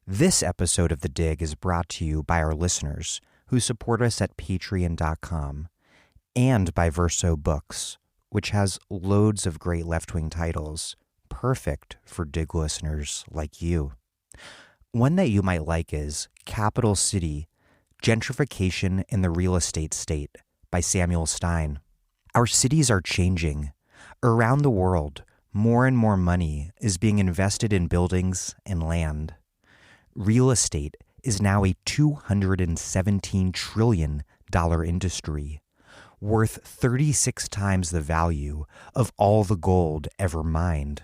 This episode of The Dig is brought to you by our listeners who support us at patreon.com and by Verso Books, which has loads of great left-wing titles, perfect for Dig listeners like you. One that you might like is Capital City, Gentrification in the Real Estate State by Samuel Stein. Our cities are changing. Around the world, more and more money is being invested in buildings and land. Real estate is now a $217 trillion industry, worth 36 times the value of all the gold ever mined.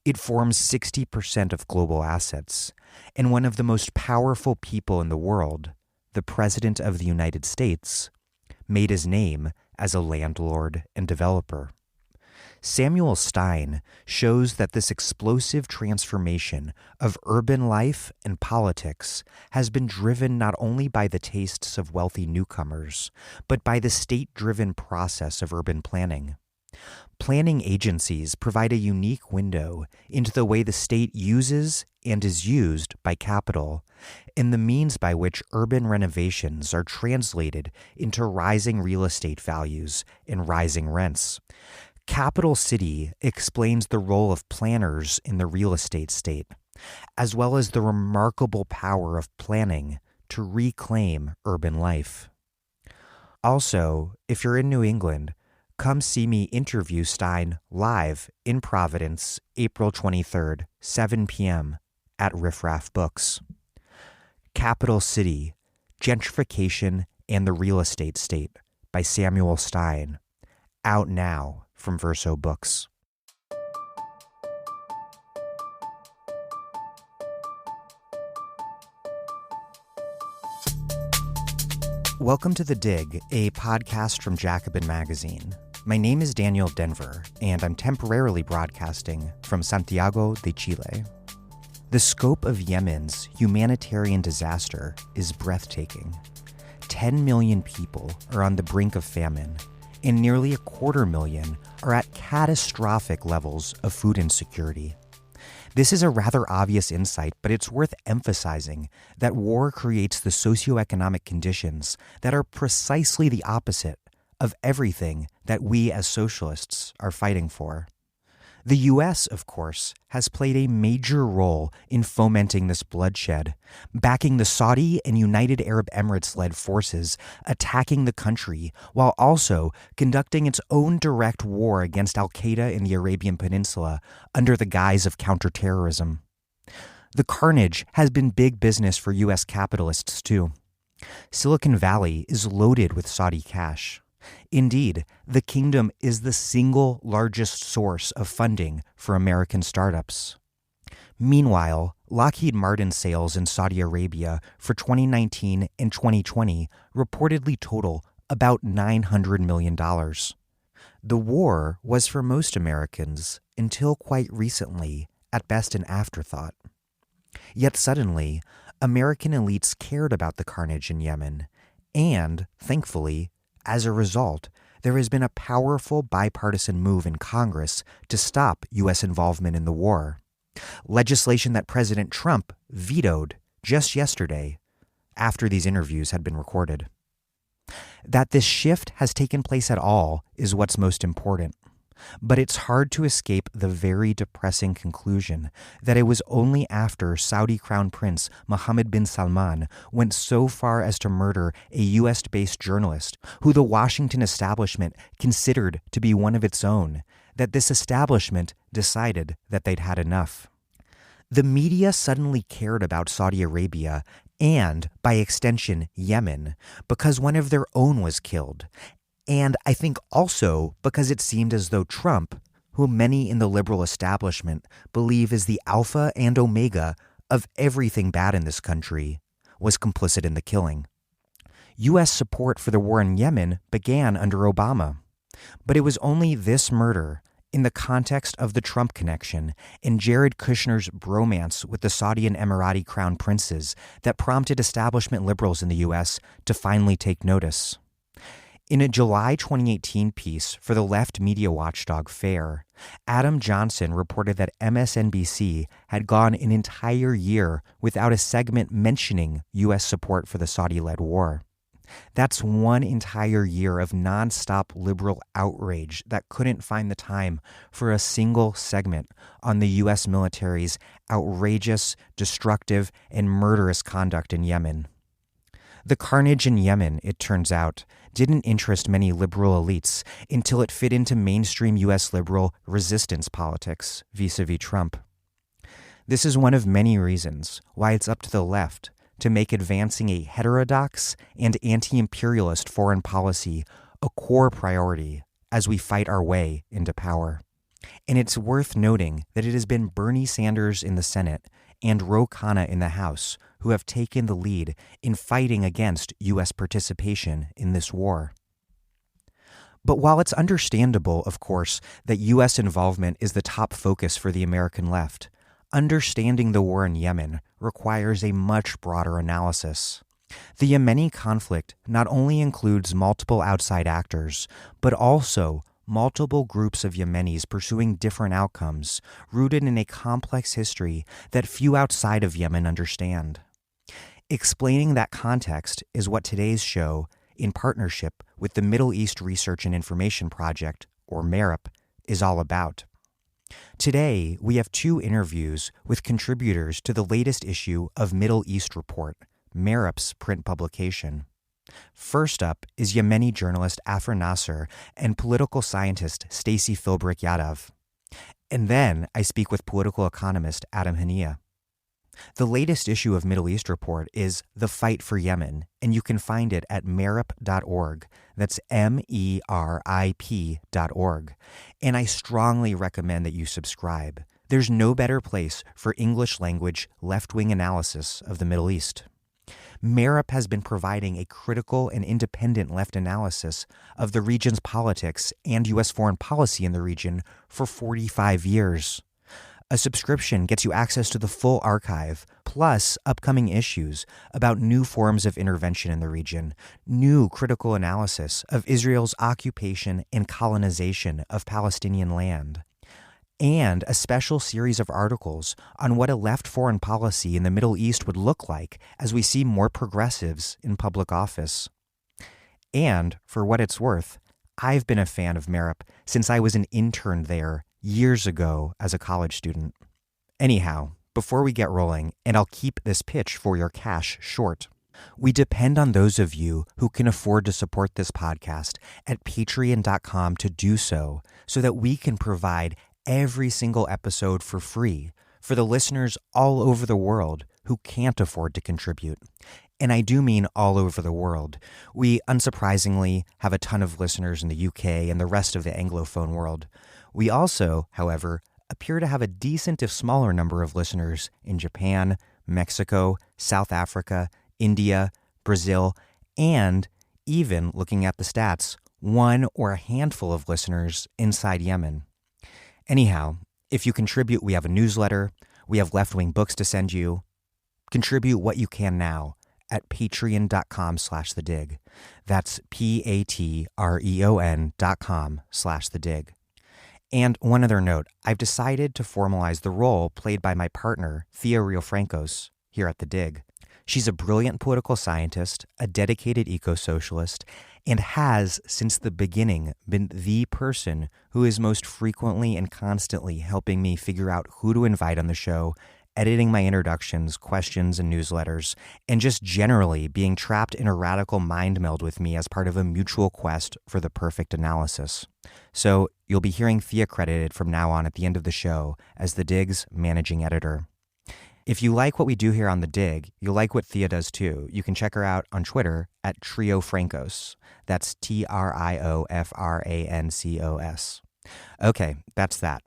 It forms 60% of global assets, and one of the most powerful people in the world, the President of the United States, made his name as a landlord and developer. Samuel Stein shows that this explosive transformation of urban life and politics has been driven not only by the tastes of wealthy newcomers, but by the state-driven process of urban planning. Planning agencies provide a unique window into the way the state uses and is used by capital, and the means by which urban renovations are translated into rising real estate values and rising rents. Capital City explains the role of planners in the real estate state, as well as the remarkable power of planning to reclaim urban life. Also, if you're in New England, come see me interview Stein live in Providence, April 23rd, 7 p.m. at Riff Raff Books. Capital City, Gentrification and the Real Estate State by Samuel Stein, out now from Verso Books. Welcome to The Dig, a podcast from Jacobin Magazine. My name is Daniel Denver, and I'm temporarily broadcasting from Santiago de Chile. The scope of Yemen's humanitarian disaster is breathtaking. 10 million people are on the brink of famine, and nearly 250,000 are at catastrophic levels of food insecurity. This is a rather obvious insight, but it's worth emphasizing that war creates the socioeconomic conditions that are precisely the opposite of everything that we as socialists are fighting for. The U.S., of course, has played a major role in fomenting this bloodshed, backing the Saudi and United Arab Emirates-led forces attacking the country, while also conducting its own direct war against Al-Qaeda in the Arabian Peninsula under the guise of counterterrorism. The carnage has been big business for U.S. capitalists, too. Silicon Valley is loaded with Saudi cash. Indeed, the kingdom is the single largest source of funding for American startups. Meanwhile, Lockheed Martin sales in Saudi Arabia for 2019 and 2020 reportedly total about $900 million. The war was for most Americans, until quite recently, at best an afterthought. Yet suddenly, American elites cared about the carnage in Yemen, and, thankfully, as a result, there has been a powerful bipartisan move in Congress to stop U.S. involvement in the war. Legislation that President Trump vetoed just yesterday, after these interviews had been recorded. That this shift has taken place at all is what's most important. But it's hard to escape the very depressing conclusion that it was only after Saudi Crown Prince Mohammed bin Salman went so far as to murder a U.S.-based journalist who the Washington establishment considered to be one of its own that this establishment decided that they'd had enough. The media suddenly cared about Saudi Arabia and, by extension, Yemen, because one of their own was killed. And I think also because it seemed as though Trump, who many in the liberal establishment believe is the alpha and omega of everything bad in this country, was complicit in the killing. U.S. support for the war in Yemen began under Obama, but it was only this murder, in the context of the Trump connection and Jared Kushner's bromance with the Saudi and Emirati crown princes, that prompted establishment liberals in the U.S. to finally take notice. In a July 2018 piece for the left media watchdog FAIR, Adam Johnson reported that MSNBC had gone an entire year without a segment mentioning U.S. support for the Saudi-led war. That's one entire year of nonstop liberal outrage that couldn't find the time for a single segment on the U.S. military's outrageous, destructive, and murderous conduct in Yemen. The carnage in Yemen, it turns out, didn't interest many liberal elites until it fit into mainstream U.S. liberal resistance politics vis-a-vis Trump. This is one of many reasons why it's up to the left to make advancing a heterodox and anti-imperialist foreign policy a core priority as we fight our way into power. And it's worth noting that it has been Bernie Sanders in the Senate and Ro Khanna in the House who have taken the lead in fighting against U.S. participation in this war. But while it's understandable, of course, that U.S. involvement is the top focus for the American left, understanding the war in Yemen requires a much broader analysis. The Yemeni conflict not only includes multiple outside actors, but also multiple groups of Yemenis pursuing different outcomes, rooted in a complex history that few outside of Yemen understand. Explaining that context is what today's show, in partnership with the Middle East Research and Information Project, or MERIP, is all about. Today, we have two interviews with contributors to the latest issue of Middle East Report, MERIP's print publication. First up is Yemeni journalist Afrah Nasser and political scientist Stacey Philbrick Yadav. And then I speak with political economist Adam Hanieh. The latest issue of Middle East Report is The Fight for Yemen, and you can find it at merip.org. That's MERIP.org. And I strongly recommend that you subscribe. There's no better place for English language left-wing analysis of the Middle East. MERIP has been providing a critical and independent left analysis of the region's politics and U.S. foreign policy in the region for 45 years. A subscription gets you access to the full archive, plus upcoming issues about new forms of intervention in the region, new critical analysis of Israel's occupation and colonization of Palestinian land, and a special series of articles on what a left foreign policy in the Middle East would look like as we see more progressives in public office. And, for what it's worth, I've been a fan of MERIP since I was an intern there years ago as a college student. Anyhow, before we get rolling, and I'll keep this pitch for your cash short, we depend on those of you who can afford to support this podcast at patreon.com to do so that we can provide every single episode for free for the listeners all over the world who can't afford to contribute. And I do mean all over the world. We, unsurprisingly, have a ton of listeners in the UK and the rest of the Anglophone world. We also, however, appear to have a decent if smaller number of listeners in Japan, Mexico, South Africa, India, Brazil, and even, looking at the stats, one or a handful of listeners inside Yemen. Anyhow, if you contribute, we have a newsletter, we have left-wing books to send you. Contribute what you can now at patreon.com/thedig. That's patreon.com/thedig. And one other note, I've decided to formalize the role played by my partner, Thea Riofrancos, here at The Dig. She's a brilliant political scientist, a dedicated eco-socialist, and has, since the beginning, been the person who is most frequently and constantly helping me figure out who to invite on the show, editing my introductions, questions, and newsletters, and just generally being trapped in a radical mind meld with me as part of a mutual quest for the perfect analysis. So you'll be hearing Thea credited from now on at the end of the show as The Dig's managing editor. If you like what we do here on The Dig, you'll like what Thea does too. You can check her out on Twitter at Triofrancos. That's TRIOFRANCOS. Okay, that's that.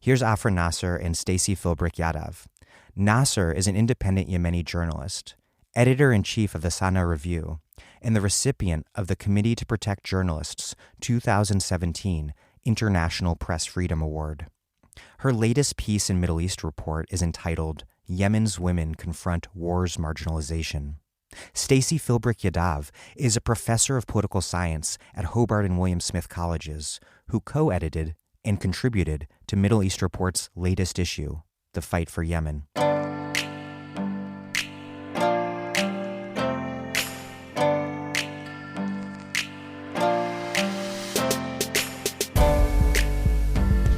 Here's Afrah Nasser and Stacey Philbrick Yadav. Nasser is an independent Yemeni journalist, editor-in-chief of the Sana Review, and the recipient of the Committee to Protect Journalists 2017 International Press Freedom Award. Her latest piece in Middle East Report is entitled Yemen's Women Confront War's Marginalization. Stacey Philbrick Yadav is a professor of political science at Hobart and William Smith Colleges, who co-edited and contributed to Middle East Report's latest issue, The Fight for Yemen.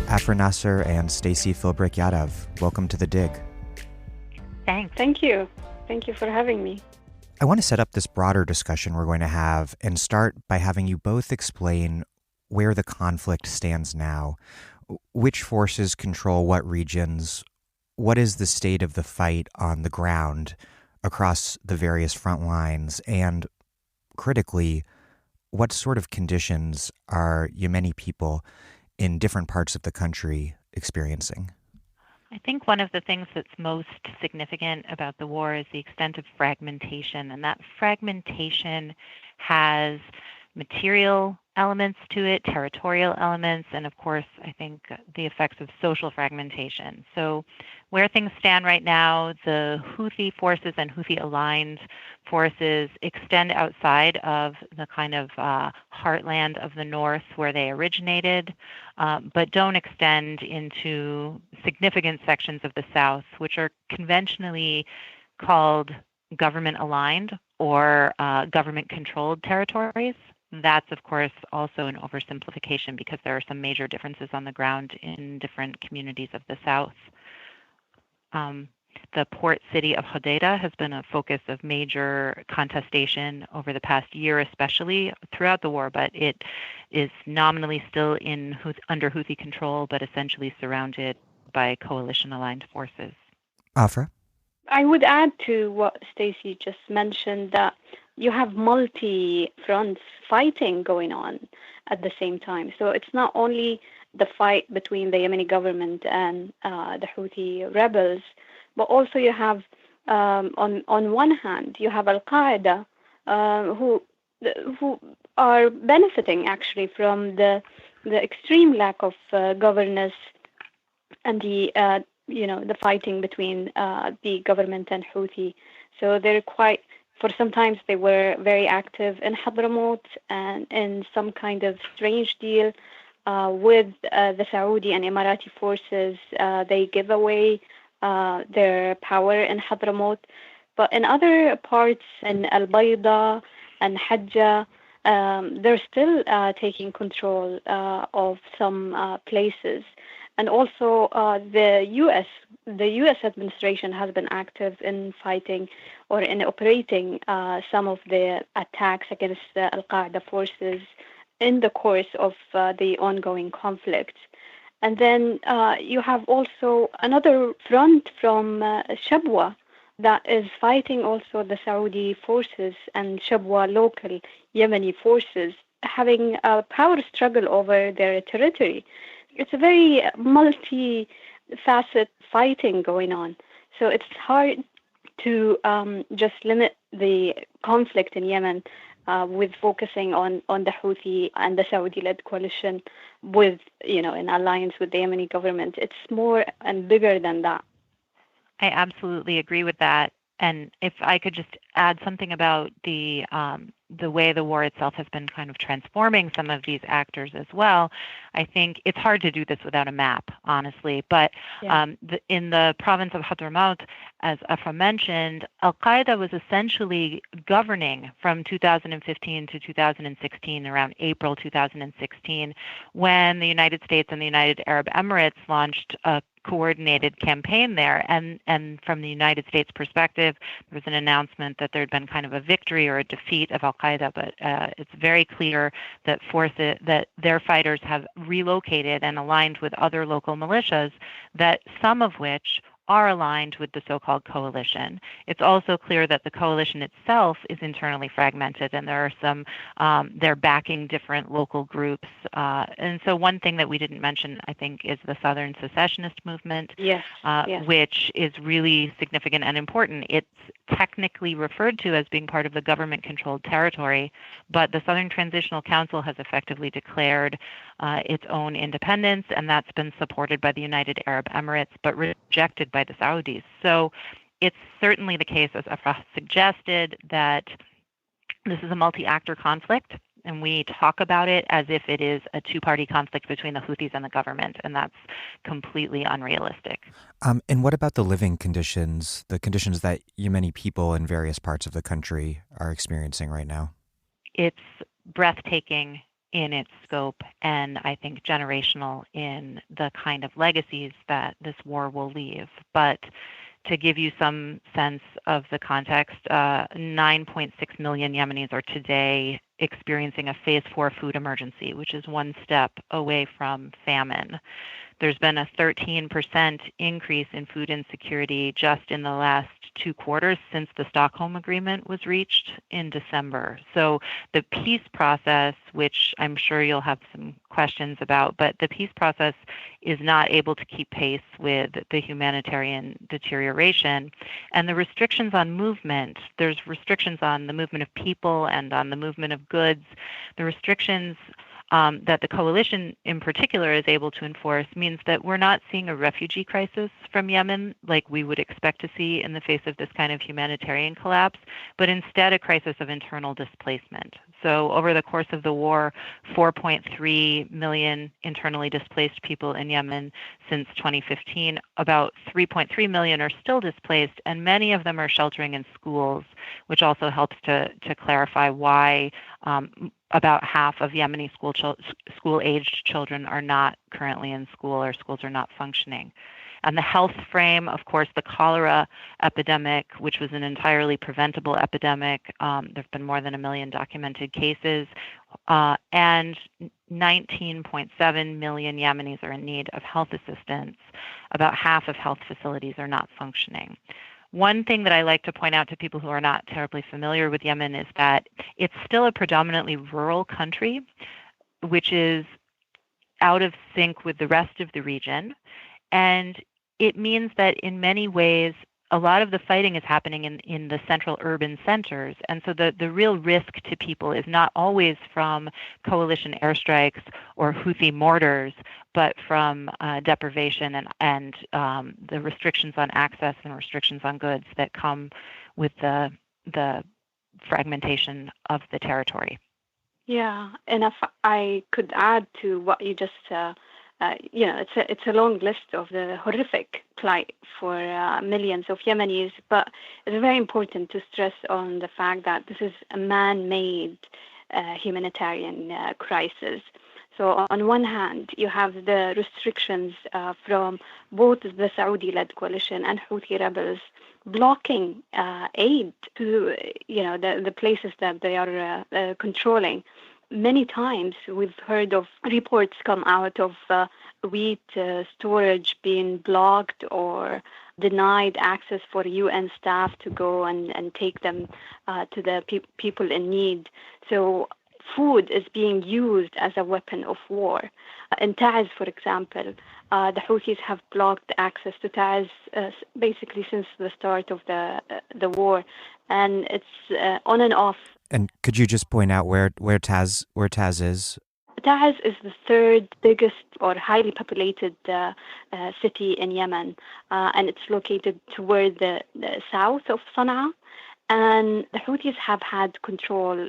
Afrah Nasser and Stacey Philbrick Yadav, welcome to The Dig. Thanks. Thank you. Thank you for having me. I want to set up this broader discussion we're going to have and start by having you both explain where the conflict stands now. Which forces control what regions? What is the state of the fight on the ground across the various front lines? And critically, what sort of conditions are Yemeni people in different parts of the country experiencing? I think one of the things that's most significant about the war is the extent of fragmentation, and that fragmentation has material elements to it, territorial elements, and of course, I think the effects of social fragmentation. So where things stand right now, the Houthi forces and Houthi-aligned forces extend outside of the kind of heartland of the north where they originated, but don't extend into significant sections of the south, which are conventionally called government-aligned or government-controlled territories. That's, of course, also an oversimplification because there are some major differences on the ground in different communities of the south. The port city of Hodeidah has been a focus of major contestation over the past year, especially throughout the war, but it is nominally still under Houthi control, but essentially surrounded by coalition-aligned forces. Afrah? I would add to what Stacey just mentioned that you have multi-fronts fighting going on at the same time. So it's not only the fight between the Yemeni government and the Houthi rebels, but also you have, on one hand, you have Al-Qaeda, who are benefiting actually from the extreme lack of governance and the fighting between the government and Houthi. So they're for sometimes they were very active in Hadramaut and in some kind of strange deal with the Saudi and Emirati forces. They give away their power in Hadramaut. But in other parts, in Al-Bayda and Hajjah, they're still taking control of some places. And also the U.S. administration has been active in fighting or in operating some of the attacks against the Al-Qaeda forces in the course of the ongoing conflict. And then you have also another front from Shabwa that is fighting also the Saudi forces and Shabwa local Yemeni forces having a power struggle over their territory. It's a very multi-facet fighting going on. So it's hard to just limit the conflict in Yemen with focusing on the Houthi and the Saudi-led coalition with, in alliance with the Yemeni government. It's more and bigger than that. I absolutely agree with that. And if I could just add something about the way the war itself has been kind of transforming some of these actors as well, I think it's hard to do this without a map, honestly. But in the province of Hadramaut, as Afrah mentioned, Al-Qaeda was essentially governing from 2015 to 2016, around April 2016, when the United States and the United Arab Emirates launched a coordinated campaign there. And from the United States perspective, there was an announcement that there had been kind of a victory or a defeat of Al-Qaeda, but it's very clear that their fighters have relocated and aligned with other local militias, that some of which are aligned with the so-called coalition. It's also clear that the coalition itself is internally fragmented, and there are some, they're backing different local groups. And so one thing that we didn't mention, I think, is the Southern Secessionist movement, yes. Which is really significant and important. It's technically referred to as being part of the government-controlled territory, but the Southern Transitional Council has effectively declared its own independence, and that's been supported by the United Arab Emirates, but rejected by the Saudis. So it's certainly the case, as Afrah suggested, that this is a multi-actor conflict, and we talk about it as if it is a two-party conflict between the Houthis and the government, and that's completely unrealistic. And what about the living conditions, the conditions that Yemeni people in various parts of the country are experiencing right now? It's breathtaking in its scope, and I think generational in the kind of legacies that this war will leave. But to give you some sense of the context, 9.6 million Yemenis are today experiencing a phase 4 food emergency, which is one step away from famine. There's been a 13% increase in food insecurity just in the last 2 quarters since the Stockholm Agreement was reached in December. So the peace process, which I'm sure you'll have some questions about, but the peace process is not able to keep pace with the humanitarian deterioration. And the restrictions on movement, there's restrictions on the movement of people and on the movement of goods. The restrictions that the coalition in particular is able to enforce means that we're not seeing a refugee crisis from Yemen like we would expect to see in the face of this kind of humanitarian collapse, but instead a crisis of internal displacement. So over the course of the war, 4.3 million internally displaced people in Yemen since 2015. About 3.3 million are still displaced, and many of them are sheltering in schools, which also helps to clarify why about half of Yemeni school-aged children are not currently in school, or schools are not functioning. And the health frame, of course, the cholera epidemic, which was an entirely preventable epidemic. There have been more than 1 million documented cases, and 19.7 million Yemenis are in need of health assistance. About half of health facilities are not functioning. One thing that I like to point out to people who are not terribly familiar with Yemen is that it's still a predominantly rural country, which is out of sync with the rest of the region. And it means that in many ways, a lot of the fighting is happening in the central urban centers. And so the real risk to people is not always from coalition airstrikes or Houthi mortars, but from deprivation and the restrictions on access and restrictions on goods that come with the fragmentation of the territory. Yeah, and if I could add to what you just it's a long list of the horrific plight for millions of Yemenis, but it's very important to stress on the fact that this is a man-made humanitarian crisis. So on one hand, you have the restrictions from both the Saudi-led coalition and Houthi rebels blocking aid to the places that they are controlling. Many times we've heard of reports come out of wheat storage being blocked or denied access for UN staff to go and take them to the people in need. So food is being used as a weapon of war. In Taiz, for example, the Houthis have blocked access to Taiz basically since the start of the war, and it's on and off. And could you just point out where Taiz is? Taiz is the third biggest or highly populated city in Yemen, and it's located toward the south of Sana'a. And the Houthis have had control,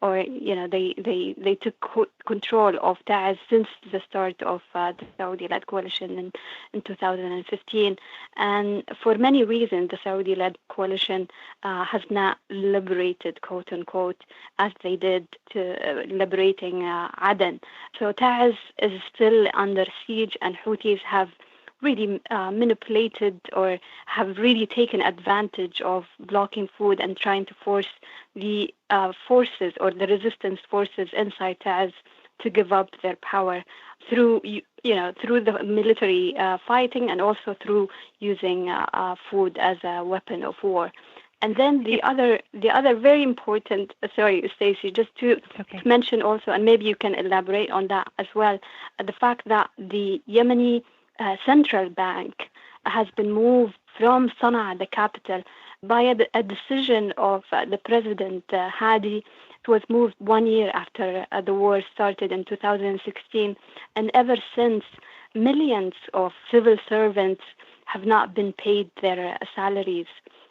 they took control of Taiz since the start of the Saudi-led coalition in 2015. And for many reasons, the Saudi-led coalition has not liberated, quote unquote, as they did to liberating Aden. So Taiz is still under siege, and Houthis have really manipulated or have really taken advantage of blocking food and trying to force the forces or the resistance forces inside Taiz to give up their power through the military fighting and also through using food as a weapon of war. And then the other very important, sorry, Stacey, just to mention also, and maybe you can elaborate on that as well, the fact that the Yemeni central bank has been moved from Sana'a, the capital, by a decision of the President Hadi. It was moved 1 year after the war started in 2016, and ever since, millions of civil servants have not been paid their salaries.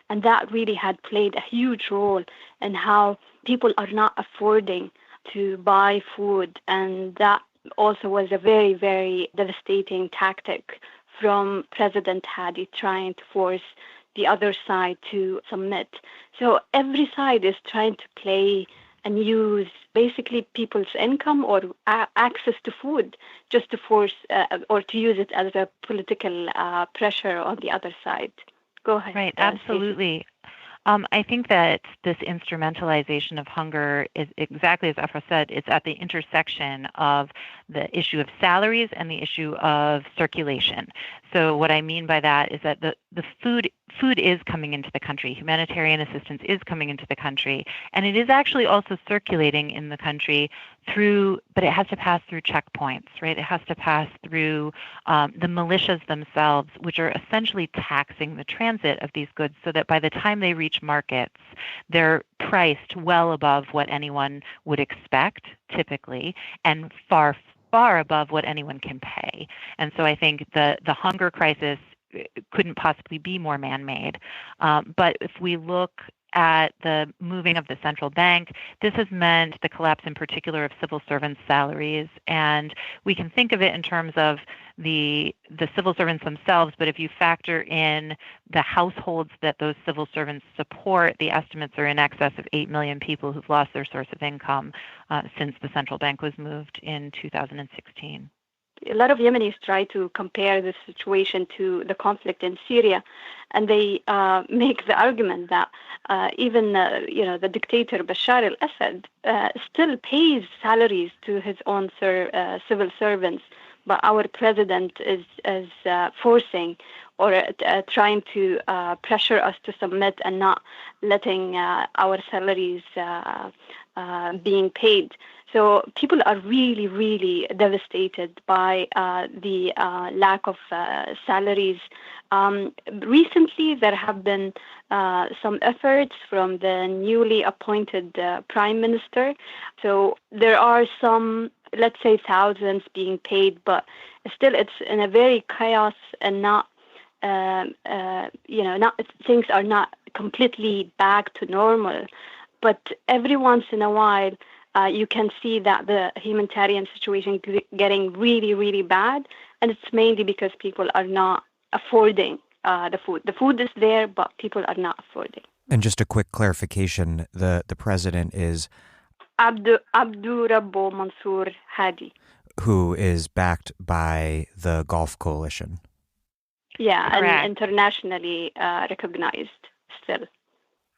And that really had played a huge role in how people are not affording to buy food. And that also was a very, very devastating tactic from President Hadi, trying to force the other side to submit. So every side is trying to play and use basically people's income or access to food just to force or to use it as a political pressure on the other side. Go ahead. Right, absolutely. I think that this instrumentalization of hunger is exactly as Afrah said, it's at the intersection of the issue of salaries and the issue of circulation. So what I mean by that is that the food is coming into the country. Humanitarian assistance is coming into the country. And it is actually also circulating in the country but it has to pass through checkpoints, right? It has to pass through the militias themselves, which are essentially taxing the transit of these goods so that by the time they reach markets, they're priced well above what anyone would expect, typically, and far above what anyone can pay. And so I think the hunger crisis couldn't possibly be more man-made. But if we look at the moving of the central bank, this has meant the collapse in particular of civil servants' salaries. And we can think of it in terms of the civil servants themselves, but if you factor in the households that those civil servants support, the estimates are in excess of 8 million people who've lost their source of income since the central bank was moved in 2016. A lot of Yemenis try to compare this situation to the conflict in Syria, and they make the argument that even the dictator Bashar al-Assad still pays salaries to his own civil servants, but our president is forcing or trying to pressure us to submit and not letting our salaries being paid. So people are really, really devastated by the lack of salaries. Recently, there have been some efforts from the newly appointed prime minister. So there are some, let's say, thousands being paid, but still it's in a very chaos and not things are not completely back to normal. But every once in a while, you can see that the humanitarian situation getting really, really bad, and it's mainly because people are not affording the food. The food is there, but people are not affording. And just a quick clarification, the president is Abdu Rabbo Mansour Hadi, who is backed by the Gulf Coalition. Yeah, Correct. And internationally recognized still.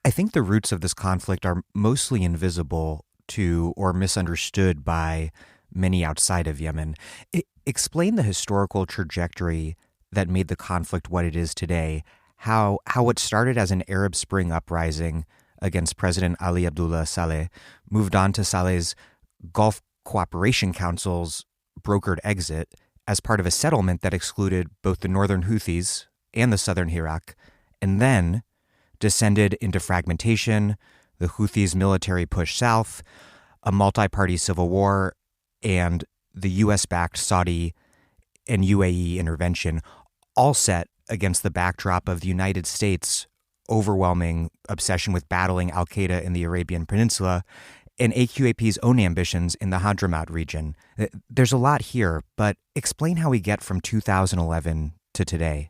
I think the roots of this conflict are mostly invisible to or misunderstood by many outside of Yemen. Explain the historical trajectory that made the conflict what it is today, how it started as an Arab Spring uprising against President Ali Abdullah Saleh, moved on to Saleh's Gulf Cooperation Council's brokered exit as part of a settlement that excluded both the northern Houthis and the southern Iraq, and then descended into fragmentation, the Houthis' military push south, a multi-party civil war, and the U.S.-backed Saudi and UAE intervention, all set against the backdrop of the United States' overwhelming obsession with battling Al-Qaeda in the Arabian Peninsula and AQAP's own ambitions in the Hadramaut region. There's a lot here, but explain how we get from 2011 to today.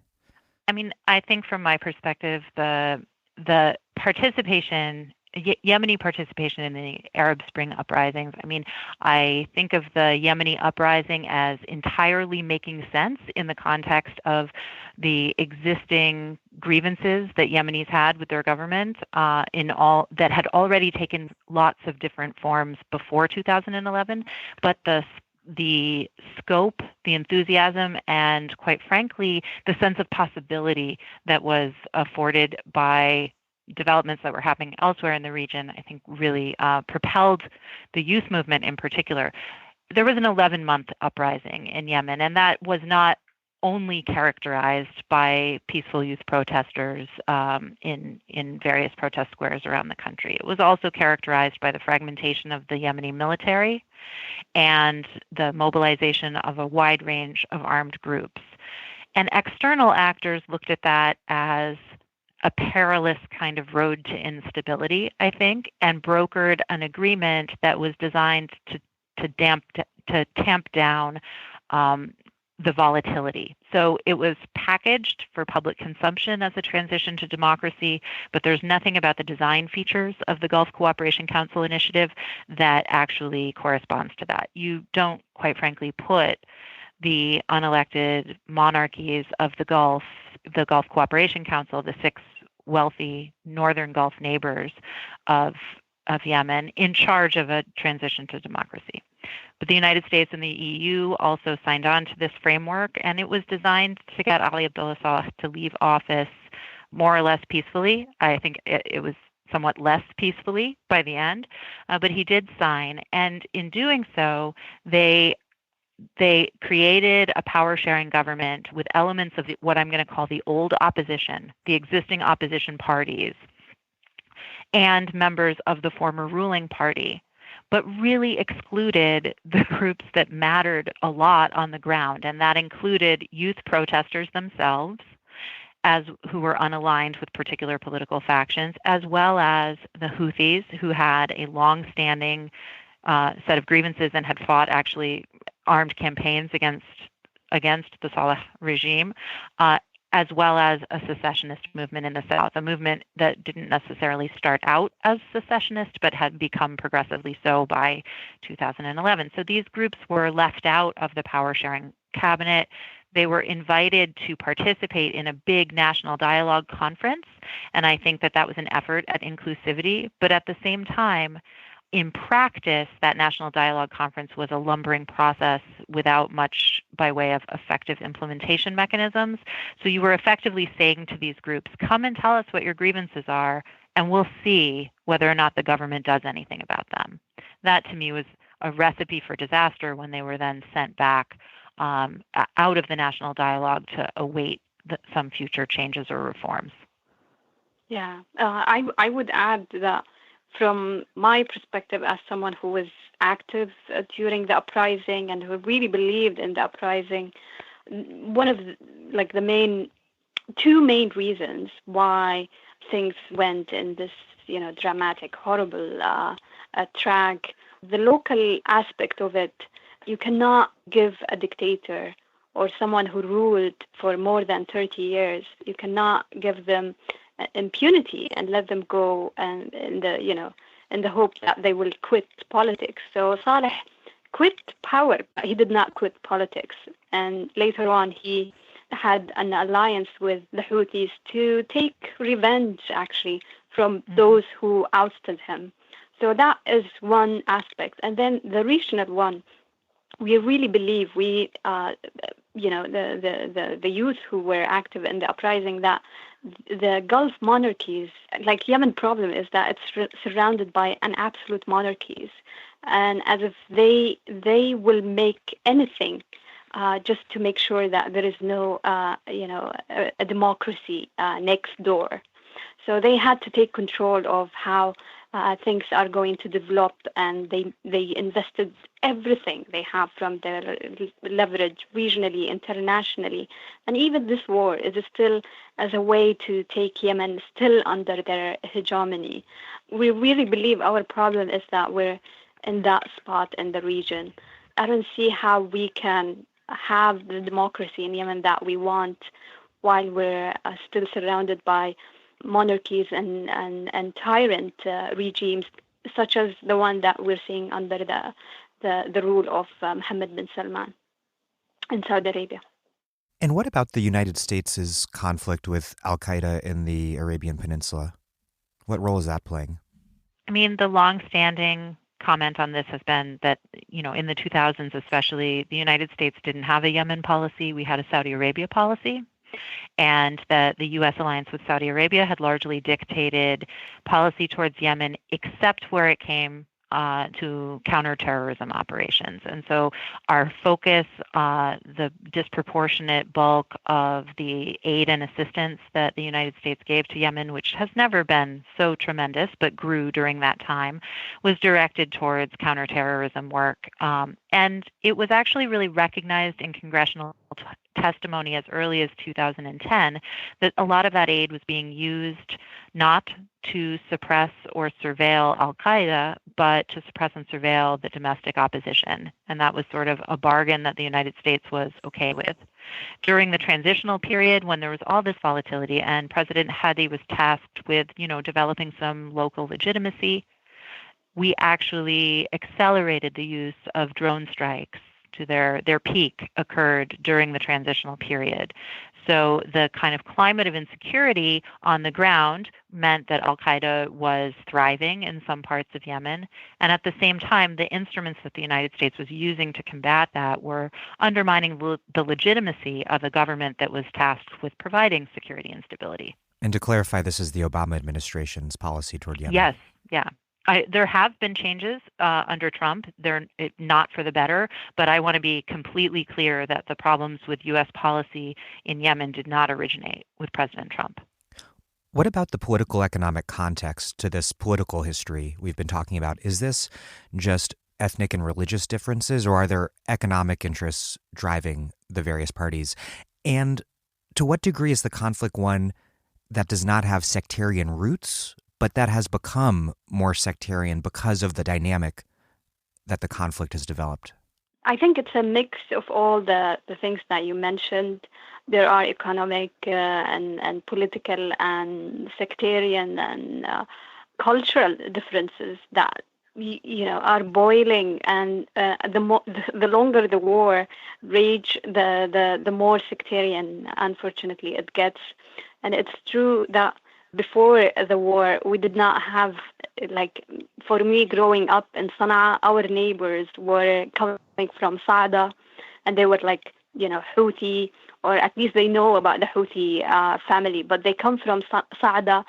I mean, I think from my perspective, the participation, Yemeni participation in the Arab Spring uprisings, I mean, I think of the Yemeni uprising as entirely making sense in the context of the existing grievances that Yemenis had with their government that had already taken lots of different forms before 2011, but the scope, the enthusiasm, and quite frankly, the sense of possibility that was afforded by developments that were happening elsewhere in the region, I think really propelled the youth movement in particular. There was an 11-month uprising in Yemen, and that was not only characterized by peaceful youth protesters in various protest squares around the country. It was also characterized by the fragmentation of the Yemeni military and the mobilization of a wide range of armed groups. And external actors looked at that as a perilous kind of road to instability, I think, and brokered an agreement that was designed to tamp down the volatility. So it was packaged for public consumption as a transition to democracy, but there's nothing about the design features of the Gulf Cooperation Council initiative that actually corresponds to that. You don't, quite frankly, put the unelected monarchies of the Gulf Cooperation Council, the 6 wealthy northern Gulf neighbors of Yemen, in charge of a transition to democracy. But the United States and the EU also signed on to this framework, and it was designed to get Ali Abdullah Saleh to leave office more or less peacefully. I think it was somewhat less peacefully by the end, but he did sign. And in doing so, they created a power-sharing government with elements of what I'm going to call the old opposition, the existing opposition parties, and members of the former ruling party, but really excluded the groups that mattered a lot on the ground. And that included youth protesters themselves, who were unaligned with particular political factions, as well as the Houthis, who had a long-standing set of grievances and had fought actually armed campaigns against the Saleh regime, as well as a secessionist movement in the South, a movement that didn't necessarily start out as secessionist, but had become progressively so by 2011. So these groups were left out of the power-sharing cabinet. They were invited to participate in a big national dialogue conference, and I think that was an effort at inclusivity. But at the same time, in practice, that National Dialogue Conference was a lumbering process without much by way of effective implementation mechanisms. So you were effectively saying to these groups, come and tell us what your grievances are, and we'll see whether or not the government does anything about them. That, to me, was a recipe for disaster when they were then sent back out of the national dialogue to await some future changes or reforms. Yeah, I would add that from my perspective as someone who was active during the uprising and who really believed in the uprising, one of the two main reasons why things went in this, dramatic, horrible track, the local aspect of it, you cannot give a dictator or someone who ruled for more than 30 years, you cannot give them impunity and let them go and in the hope that they will quit politics. So Saleh quit power. He did not quit politics. And later on, he had an alliance with the Houthis to take revenge, actually, from those who ousted him. So that is one aspect. And then the regional one, we really believe the youth who were active in the uprising, that the Gulf monarchies, like Yemen problem is that it's surrounded by an absolute monarchies, and as if they will make anything just to make sure that there is no a democracy next door. So they had to take control of how things are going to develop, and they invested everything they have from their leverage regionally, internationally. And even this war is still as a way to take Yemen still under their hegemony. We really believe our problem is that we're in that spot in the region. I don't see how we can have the democracy in Yemen that we want while we're still surrounded by monarchies and tyrant regimes, such as the one that we're seeing under the rule of Mohammed bin Salman in Saudi Arabia. And what about the United States' conflict with Al-Qaeda in the Arabian Peninsula? What role is that playing? I mean, the long-standing comment on this has been that, in the 2000s especially, the United States didn't have a Yemen policy. We had a Saudi Arabia policy. And that the U.S. alliance with Saudi Arabia had largely dictated policy towards Yemen, except where it came to counterterrorism operations. And so our focus, the disproportionate bulk of the aid and assistance that the United States gave to Yemen, which has never been so tremendous but grew during that time, was directed towards counterterrorism work. And it was actually really recognized in congressional testimony as early as 2010 that a lot of that aid was being used not to suppress or surveil Al-Qaeda, but to suppress and surveil the domestic opposition. And that was sort of a bargain that the United States was okay with. During the transitional period, when there was all this volatility and President Hadi was tasked with, developing some local legitimacy, we actually accelerated the use of drone strikes to their peak occurred during the transitional period. So the kind of climate of insecurity on the ground meant that Al-Qaeda was thriving in some parts of Yemen. And at the same time, the instruments that the United States was using to combat that were undermining the legitimacy of a government that was tasked with providing security and stability. And to clarify, this is the Obama administration's policy toward Yemen. Yes, yeah. There have been changes under Trump. They're not for the better, but I want to be completely clear that the problems with U.S. policy in Yemen did not originate with President Trump. What about the political economic context to this political history we've been talking about? Is this just ethnic and religious differences, or are there economic interests driving the various parties? And to what degree is the conflict one that does not have sectarian roots, but that has become more sectarian because of the dynamic that the conflict has developed? I think it's a mix of all the things that you mentioned. There are economic and political and sectarian and cultural differences that are boiling, and the longer the war rage, the more sectarian, unfortunately, it gets. And it's true that before the war, we did not have, for me growing up in Sana'a, our neighbors were coming from Saada, and they were Houthi, or at least they know about the Houthi family, but they come from Saada,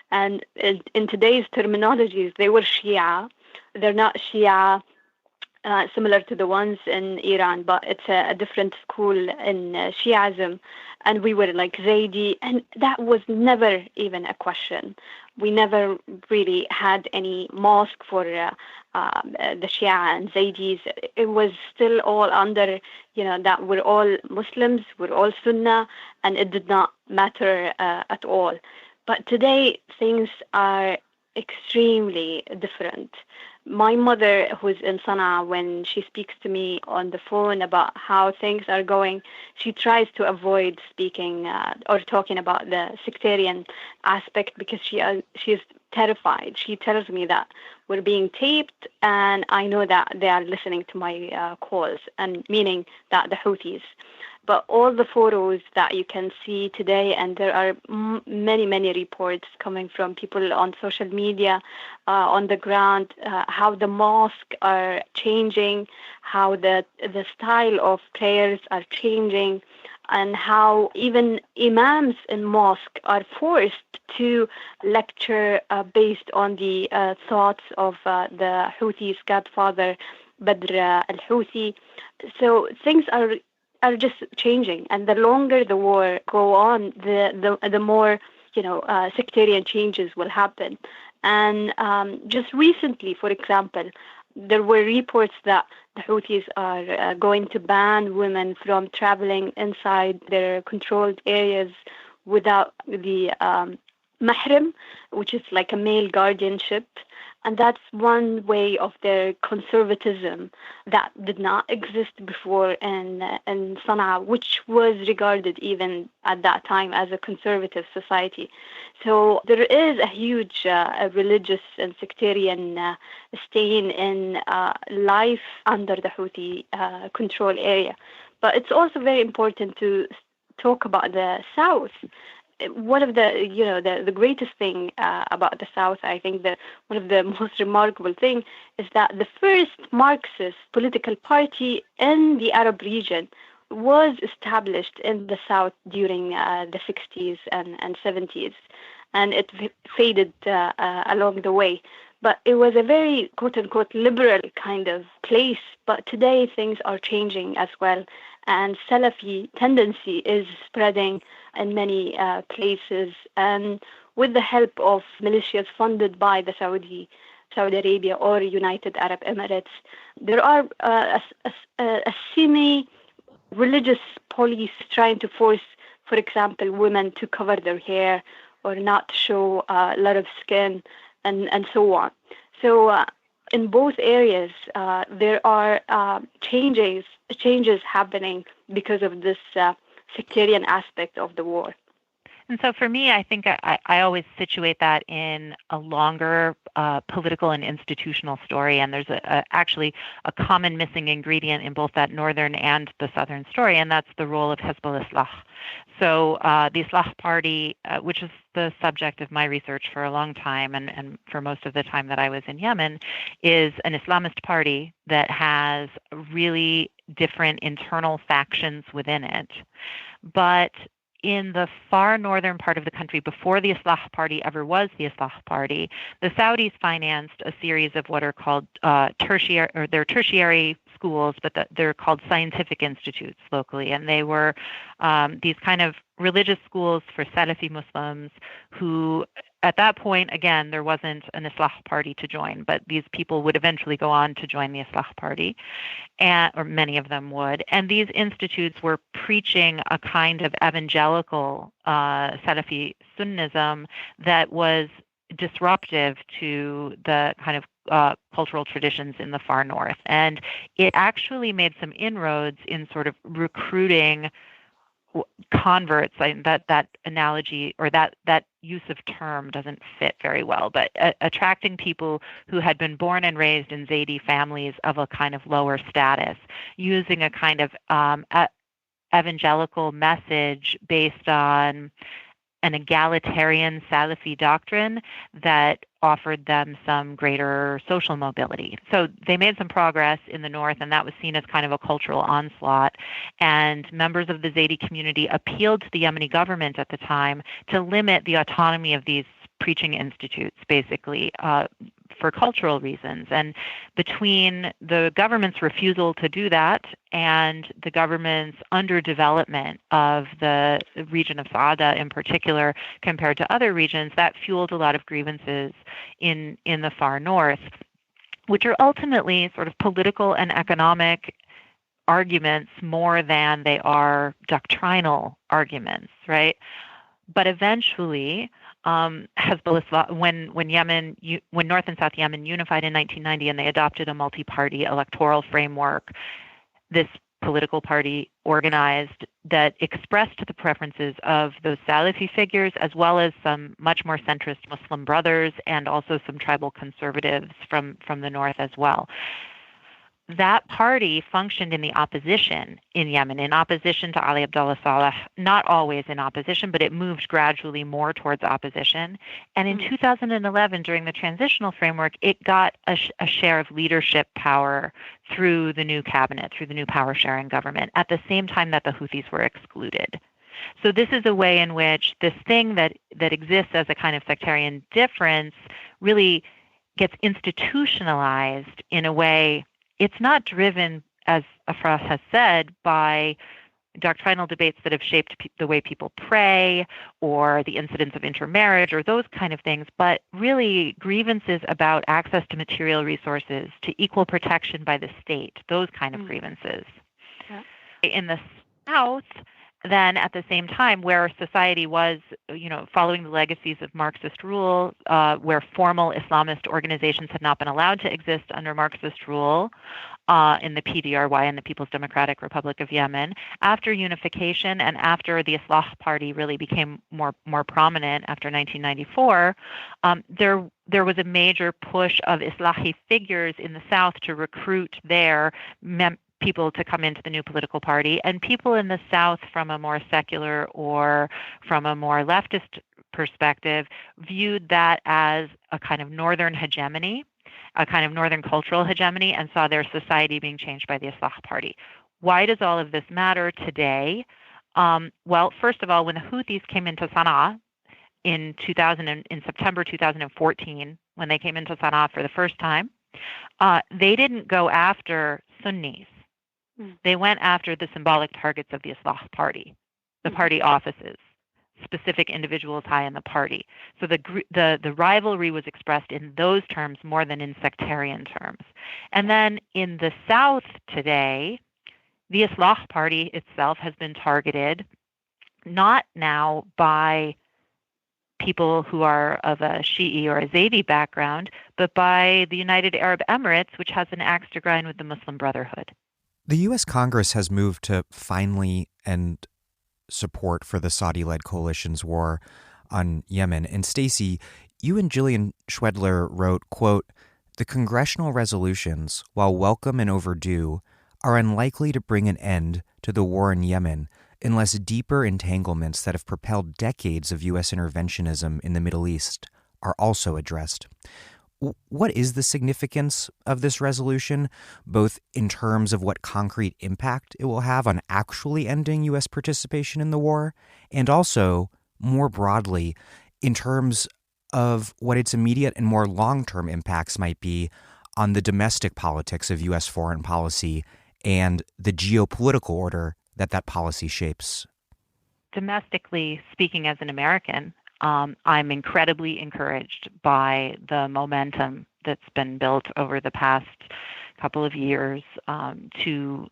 and in today's terminologies, they were Shia. They're not Shia similar to the ones in Iran, but it's a different school in Shiism. And we were Zaidi, and that was never even a question. We never really had any mosque for the Shia and Zaidis. It was still all under, that we're all Muslims, we're all Sunnah, and it did not matter at all. But today, things are extremely different. My mother, who's in Sana'a, when she speaks to me on the phone about how things are going, she tries to avoid speaking or talking about the sectarian aspect because she is terrified. She tells me that we're being taped, and I know that they are listening to my calls, and meaning that the Houthis. But all the photos that you can see today, and there are many, many reports coming from people on social media, on the ground, how the mosques are changing, how the style of prayers are changing, and how even imams in mosque are forced to lecture based on the thoughts of the Houthis' godfather, Badr al-Houthi. So things are just changing, and the longer the war go on, the more sectarian changes will happen. And just recently, for example, there were reports that the Houthis are going to ban women from traveling inside their controlled areas without the mahram, which is like a male guardianship. And that's one way of their conservatism that did not exist before in Sana'a, which was regarded even at that time as a conservative society. So there is a huge religious and sectarian stain in life under the Houthi control area. But it's also very important to talk about the South. One of the greatest thing about the South, I think that one of the most remarkable thing is that the first Marxist political party in the Arab region was established in the South during the 60s and 70s, and it faded along the way. But it was a very, quote-unquote, liberal kind of place. But today things are changing as well. And Salafi tendency is spreading in many places. And with the help of militias funded by the Saudi Arabia or United Arab Emirates, there are a semi-religious police trying to force, for example, women to cover their hair or not show a lot of skin and so on. So in both areas, there are changes happening because of this sectarian aspect of the war. And so for me, I think I always situate that in a longer political and institutional story. And there's actually a common missing ingredient in both that northern and the southern story, and that's the role of Hizb al-Islah. So the Islah Party, which is the subject of my research for a long time and for most of the time that I was in Yemen, is an Islamist party that has really different internal factions within it. But in the far northern part of the country, before the Islah Party ever was the Islah Party, the Saudis financed a series of what are called tertiary schools, but they're called scientific institutes locally. And they were these kind of religious schools for Salafi Muslims who, at that point, again, there wasn't an Islah Party to join, but these people would eventually go on to join the Islah Party, or many of them would. And these institutes were preaching a kind of evangelical Salafi Sunnism that was disruptive to the kind of cultural traditions in the far north. And it actually made some inroads in sort of recruiting converts. That analogy or that use of term doesn't fit very well, but attracting people who had been born and raised in Zaidi families of a kind of lower status, using a kind of evangelical message based on an egalitarian Salafi doctrine that offered them some greater social mobility. So they made some progress in the north, and that was seen as kind of a cultural onslaught. And members of the Zaidi community appealed to the Yemeni government at the time to limit the autonomy of these preaching institutes, basically, for cultural reasons. And between the government's refusal to do that and the government's underdevelopment of the region of Saada in particular compared to other regions, that fueled a lot of grievances in the far north, which are ultimately sort of political and economic arguments more than they are doctrinal arguments, right? But eventually, Hezbollah, when North and South Yemen unified in 1990 and they adopted a multi-party electoral framework, this political party organized that expressed the preferences of those Salafi figures, as well as some much more centrist Muslim brothers and also some tribal conservatives from the north as well. That party functioned in the opposition in Yemen, in opposition to Ali Abdullah Saleh, not always in opposition, but it moved gradually more towards opposition. And in 2011, during the transitional framework, it got a share of leadership power through the new cabinet, through the new power-sharing government, at the same time that the Houthis were excluded. So this is a way in which this thing that exists as a kind of sectarian difference really gets institutionalized in a way. It's not driven, as Afrah has said, by doctrinal debates that have shaped the way people pray or the incidence of intermarriage or those kind of things, but really grievances about access to material resources, to equal protection by the state, those kind of grievances. Yeah. In the South, then at the same time, where society was, following the legacies of Marxist rule, where formal Islamist organizations had not been allowed to exist under Marxist rule in the PDRY, in the People's Democratic Republic of Yemen, after unification and after the Islah Party really became more prominent after 1994, there was a major push of Islahi figures in the South to recruit their people to come into the new political party, and people in the South from a more secular or from a more leftist perspective viewed that as a kind of northern hegemony, a kind of northern cultural hegemony, and saw their society being changed by the Islah Party. Why does all of this matter today? Well, first of all, when the Houthis came into Sana'a in September 2014, when they came into Sana'a for the first time, they didn't go after Sunnis. They went after the symbolic targets of the Islah Party, the party offices, specific individuals high in the party. So the rivalry was expressed in those terms more than in sectarian terms. And then in the South today, The Islah Party itself has been targeted not now by people who are of a Shi'i or a Zaydi background, but by the United Arab Emirates, which has an axe to grind with the Muslim Brotherhood. The U.S. Congress has moved to finally end support for the Saudi-led coalition's war on Yemen. And Stacey, you and Gillian Schwedler wrote, quote, "The congressional resolutions, while welcome and overdue, are unlikely to bring an end to the war in Yemen unless deeper entanglements that have propelled decades of U.S. interventionism in the Middle East are also addressed." What is the significance of this resolution, both in terms of what concrete impact it will have on actually ending U.S. participation in the war, and also, more broadly, in terms of what its immediate and more long-term impacts might be on the domestic politics of U.S. foreign policy and the geopolitical order that policy shapes? Domestically, speaking as an American, I'm incredibly encouraged by the momentum that's been built over the past couple of years to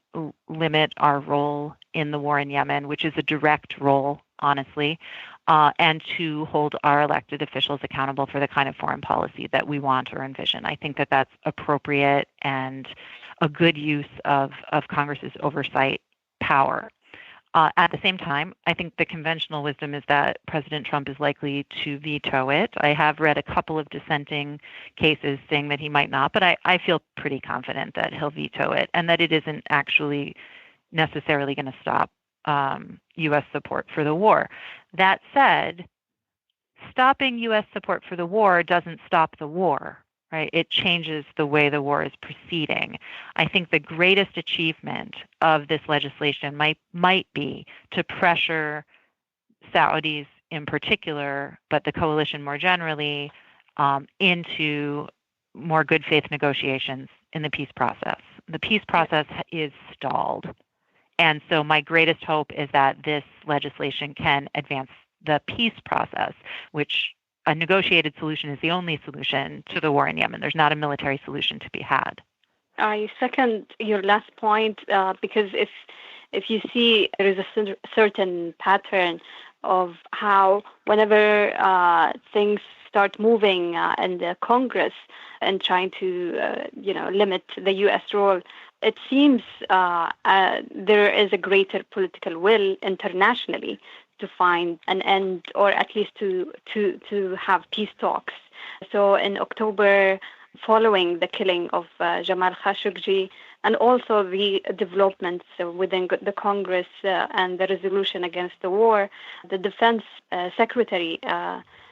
limit our role in the war in Yemen, which is a direct role, honestly, and to hold our elected officials accountable for the kind of foreign policy that we want or envision. I think that that's appropriate and a good use of Congress's oversight power. At the same time, I think the conventional wisdom is that President Trump is likely to veto it. I have read a couple of dissenting cases saying that he might not, but I feel pretty confident that he'll veto it and that it isn't actually necessarily going to stop U.S. support for the war. That said, stopping U.S. support for the war doesn't stop the war. Right? It changes the way the war is proceeding. I think the greatest achievement of this legislation might be to pressure Saudis in particular, but the coalition more generally, into more good faith negotiations in the peace process. The peace process is stalled. And so my greatest hope is that this legislation can advance the peace process, which a negotiated solution is the only solution to the war in Yemen. There's not a military solution to be had. I second your last point because if you see there is a certain pattern of how whenever things start moving in the Congress and trying to limit the U.S. role, it seems there is a greater political will internationally to find an end, or at least to have peace talks. So in October, following the killing of Jamal Khashoggi, and also the developments within the Congress and the resolution against the war, the defense secretary,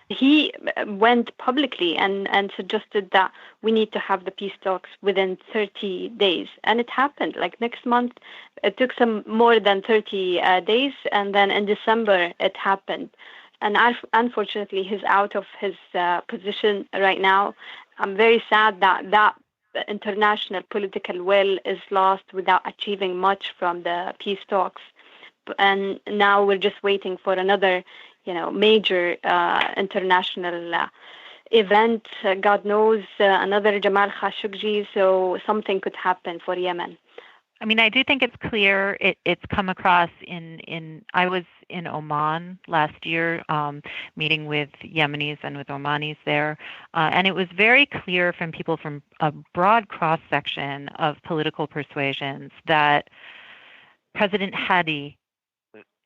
he went publicly and suggested that we need to have the peace talks within 30 days. And it happened. Like next month, it took some more than 30 days. And then in December, it happened. And unfortunately, he's out of his position right now. I'm very sad that international political will is lost without achieving much from the peace talks. And now we're just waiting for another major international event. God knows, another Jamal Khashoggi, so something could happen for Yemen. I mean, I do think it's clear. It's come across I was in Oman last year, meeting with Yemenis and with Omanis there, and it was very clear from people from a broad cross-section of political persuasions that President Hadi,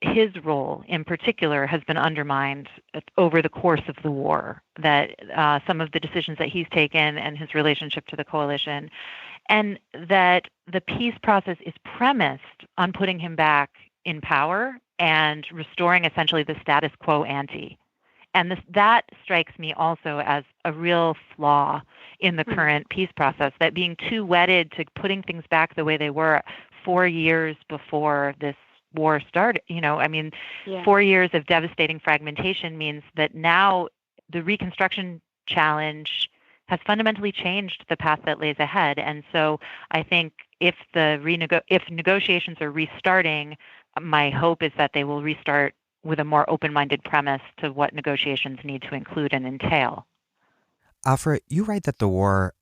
his role in particular, has been undermined over the course of the war, that some of the decisions that he's taken and his relationship to the coalition, and that the peace process is premised on putting him back in power and restoring essentially the status quo ante. And that strikes me also as a real flaw in the current peace process, that being too wedded to putting things back the way they were 4 years before this war started. 4 years of devastating fragmentation means that now the reconstruction challenge has fundamentally changed the path that lays ahead. And so I think if negotiations are restarting, my hope is that they will restart with a more open-minded premise to what negotiations need to include and entail. Afrah, you write that the war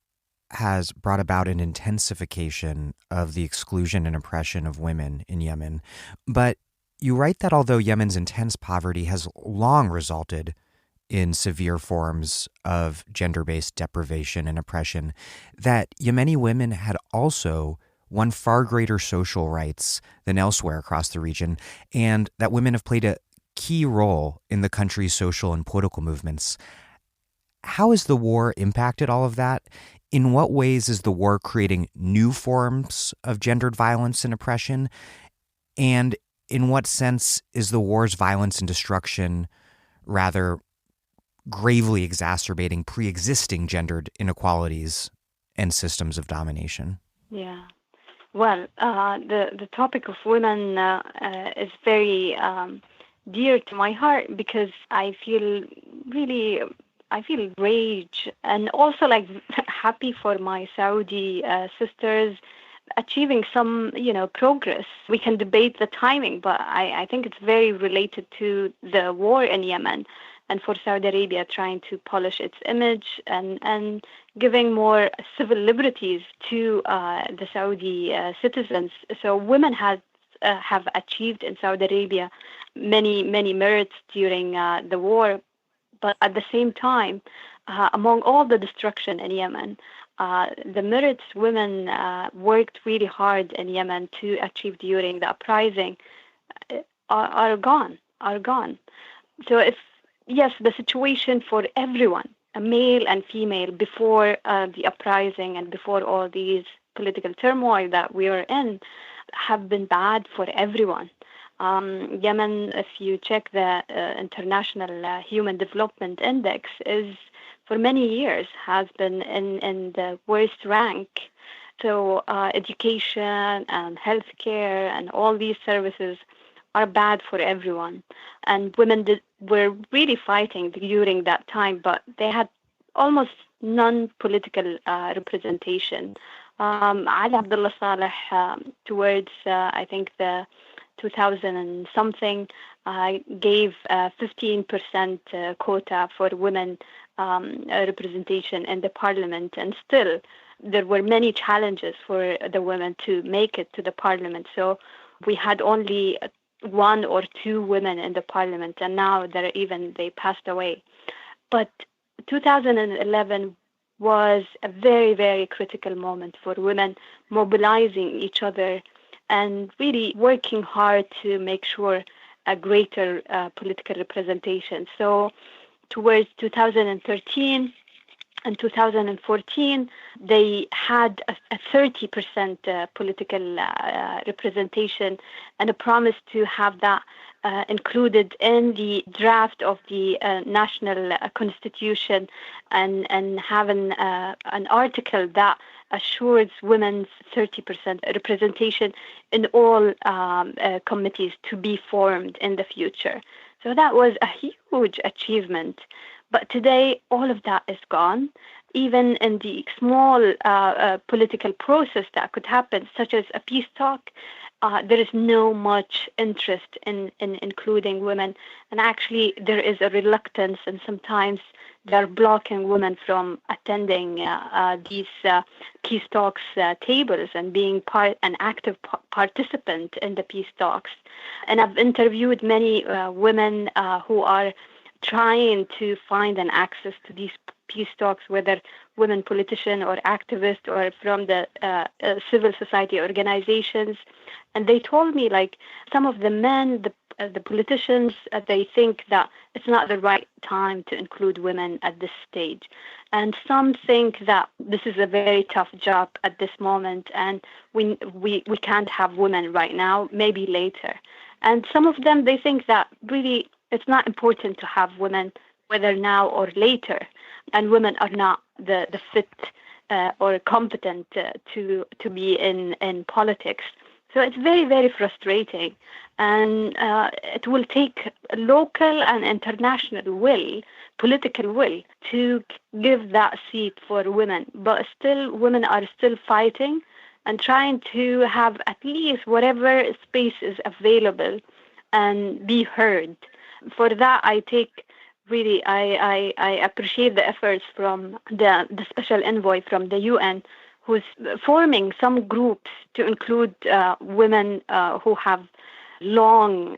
has brought about an intensification of the exclusion and oppression of women in Yemen. But you write that although Yemen's intense poverty has long resulted in severe forms of gender-based deprivation and oppression, that Yemeni women had also won far greater social rights than elsewhere across the region, and that women have played a key role in the country's social and political movements. How has the war impacted all of that? In what ways is the war creating new forms of gendered violence and oppression? And in what sense is the war's violence and destruction rather gravely exacerbating pre-existing gendered inequalities and systems of domination? Yeah. Well, the topic of women is very dear to my heart because I feel rage and also like happy for my Saudi sisters achieving some, progress. We can debate the timing, but I think it's very related to the war in Yemen and for Saudi Arabia trying to polish its image and giving more civil liberties to the Saudi citizens. So women have achieved in Saudi Arabia many merits during the war, but at the same time, among all the destruction in Yemen, the merits women worked really hard in Yemen to achieve during the uprising are gone. So yes, the situation for everyone, a male and female, before the uprising and before all these political turmoil that we are in, have been bad for everyone. Yemen, if you check the International Human Development Index, is for many years has been in the worst rank. So education and healthcare and all these services are bad for everyone. And women were really fighting during that time, but they had almost non-political representation. Ali Abdullah Saleh, towards, I think, the 2000 and something, gave 15% quota for women representation in the parliament. And still, there were many challenges for the women to make it to the parliament. So we had only 1 or 2 women in the parliament, and now they passed away. But 2011 was a very, very critical moment for women, mobilizing each other and really working hard to make sure a greater political representation. So towards 2013 and 2014, they had a 30% political representation and a promise to have that included in the draft of the national constitution and having an article that assures women's 30% representation in all committees to be formed in the future. So that was a huge achievement. But today, all of that is gone. Even in the small political process that could happen, such as a peace talk, there is no much interest in including women. And actually, there is a reluctance, and sometimes they're blocking women from attending these peace talks tables and being an active participant in the peace talks. And I've interviewed many women who are trying to find an access to these peace talks, whether women politicians or activists or from the civil society organizations. And they told me, like, some of the men, the politicians, they think that it's not the right time to include women at this stage. And some think that this is a very tough job at this moment, and we can't have women right now, maybe later. And some of them, they think that really it's not important to have women, whether now or later, and women are not the fit or competent to be in politics. So it's very, very frustrating, and it will take local and international will, political will, to give that seat for women. But still, women are still fighting and trying to have at least whatever space is available and be heard. For that, I take Really, I appreciate the efforts from the special envoy from the UN, who's forming some groups to include women who have long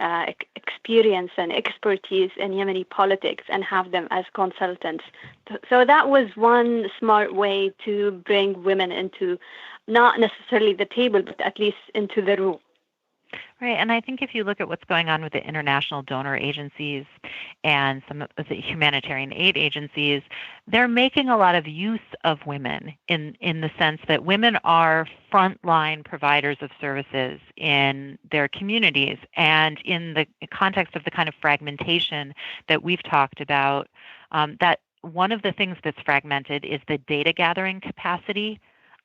experience and expertise in Yemeni politics and have them as consultants. So that was one smart way to bring women into not necessarily the table, but at least into the room. Right. And I think if you look at what's going on with the international donor agencies and some of the humanitarian aid agencies, they're making a lot of use of women in the sense that women are frontline providers of services in their communities. And in the context of the kind of fragmentation that we've talked about, that one of the things that's fragmented is the data gathering capacity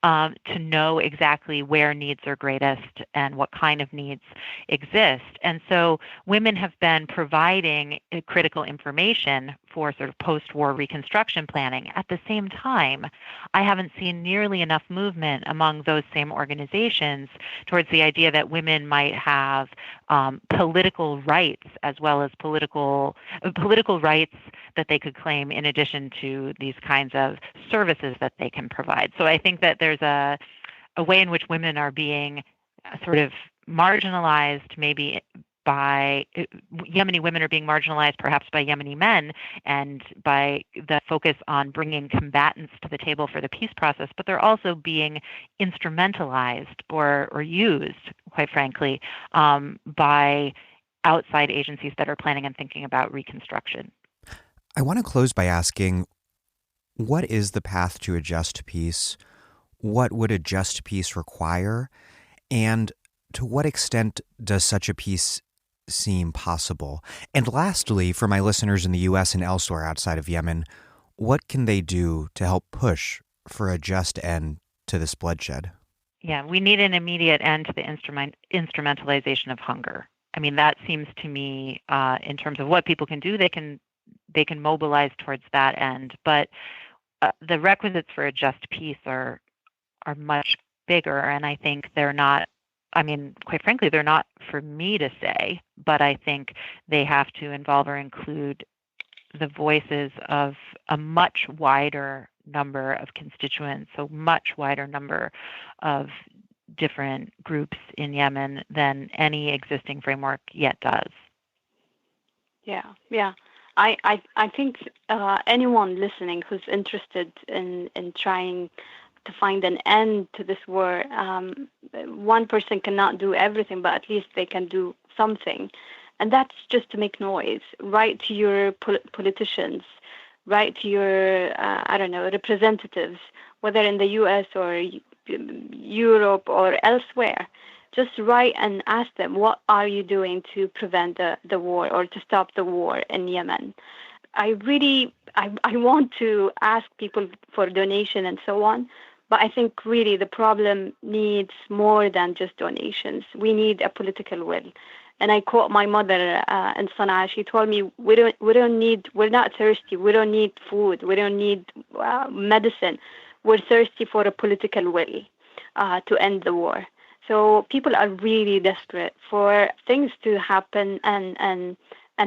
to know exactly where needs are greatest and what kind of needs exist. And so women have been providing critical information for sort of post-war reconstruction planning. At the same time, I haven't seen nearly enough movement among those same organizations towards the idea that women might have political rights as well as political rights that they could claim in addition to these kinds of services that they can provide. So I think that there's a way in which women are being sort of marginalized, maybe by Yemeni women are being marginalized perhaps by Yemeni men and by the focus on bringing combatants to the table for the peace process, but they're also being instrumentalized or used, quite frankly, by outside agencies that are planning and thinking about reconstruction. I want to close by asking, what is the path to a just peace? What would a just peace require? And to what extent does such a peace seem possible? And lastly, for my listeners in the U.S. and elsewhere outside of Yemen, what can they do to help push for a just end to this bloodshed? Yeah, we need an immediate end to the instrumentalization of hunger. I mean, that seems to me, in terms of what people can do, they can mobilize towards that end. But the requisites for a just peace are much bigger, and I think they're not. I mean, quite frankly, they're not for me to say, but I think they have to involve or include the voices of a much wider number of constituents, so much wider number of different groups in Yemen than any existing framework yet does. Yeah. I think anyone listening who's interested in trying to find an end to this war, one person cannot do everything, but at least they can do something. And that's just to make noise. Write to your politicians, write to your, representatives, whether in the U.S. or Europe or elsewhere. Just write and ask them, what are you doing to prevent the war or to stop the war in Yemen? I want to ask people for donation and so on, but I think really the problem needs more than just donations. We need a political will. And I quote my mother in Sana'a. She told me, we're not thirsty. We don't need food. We don't need medicine. We're thirsty for a political will to end the war. So people are really desperate for things to happen and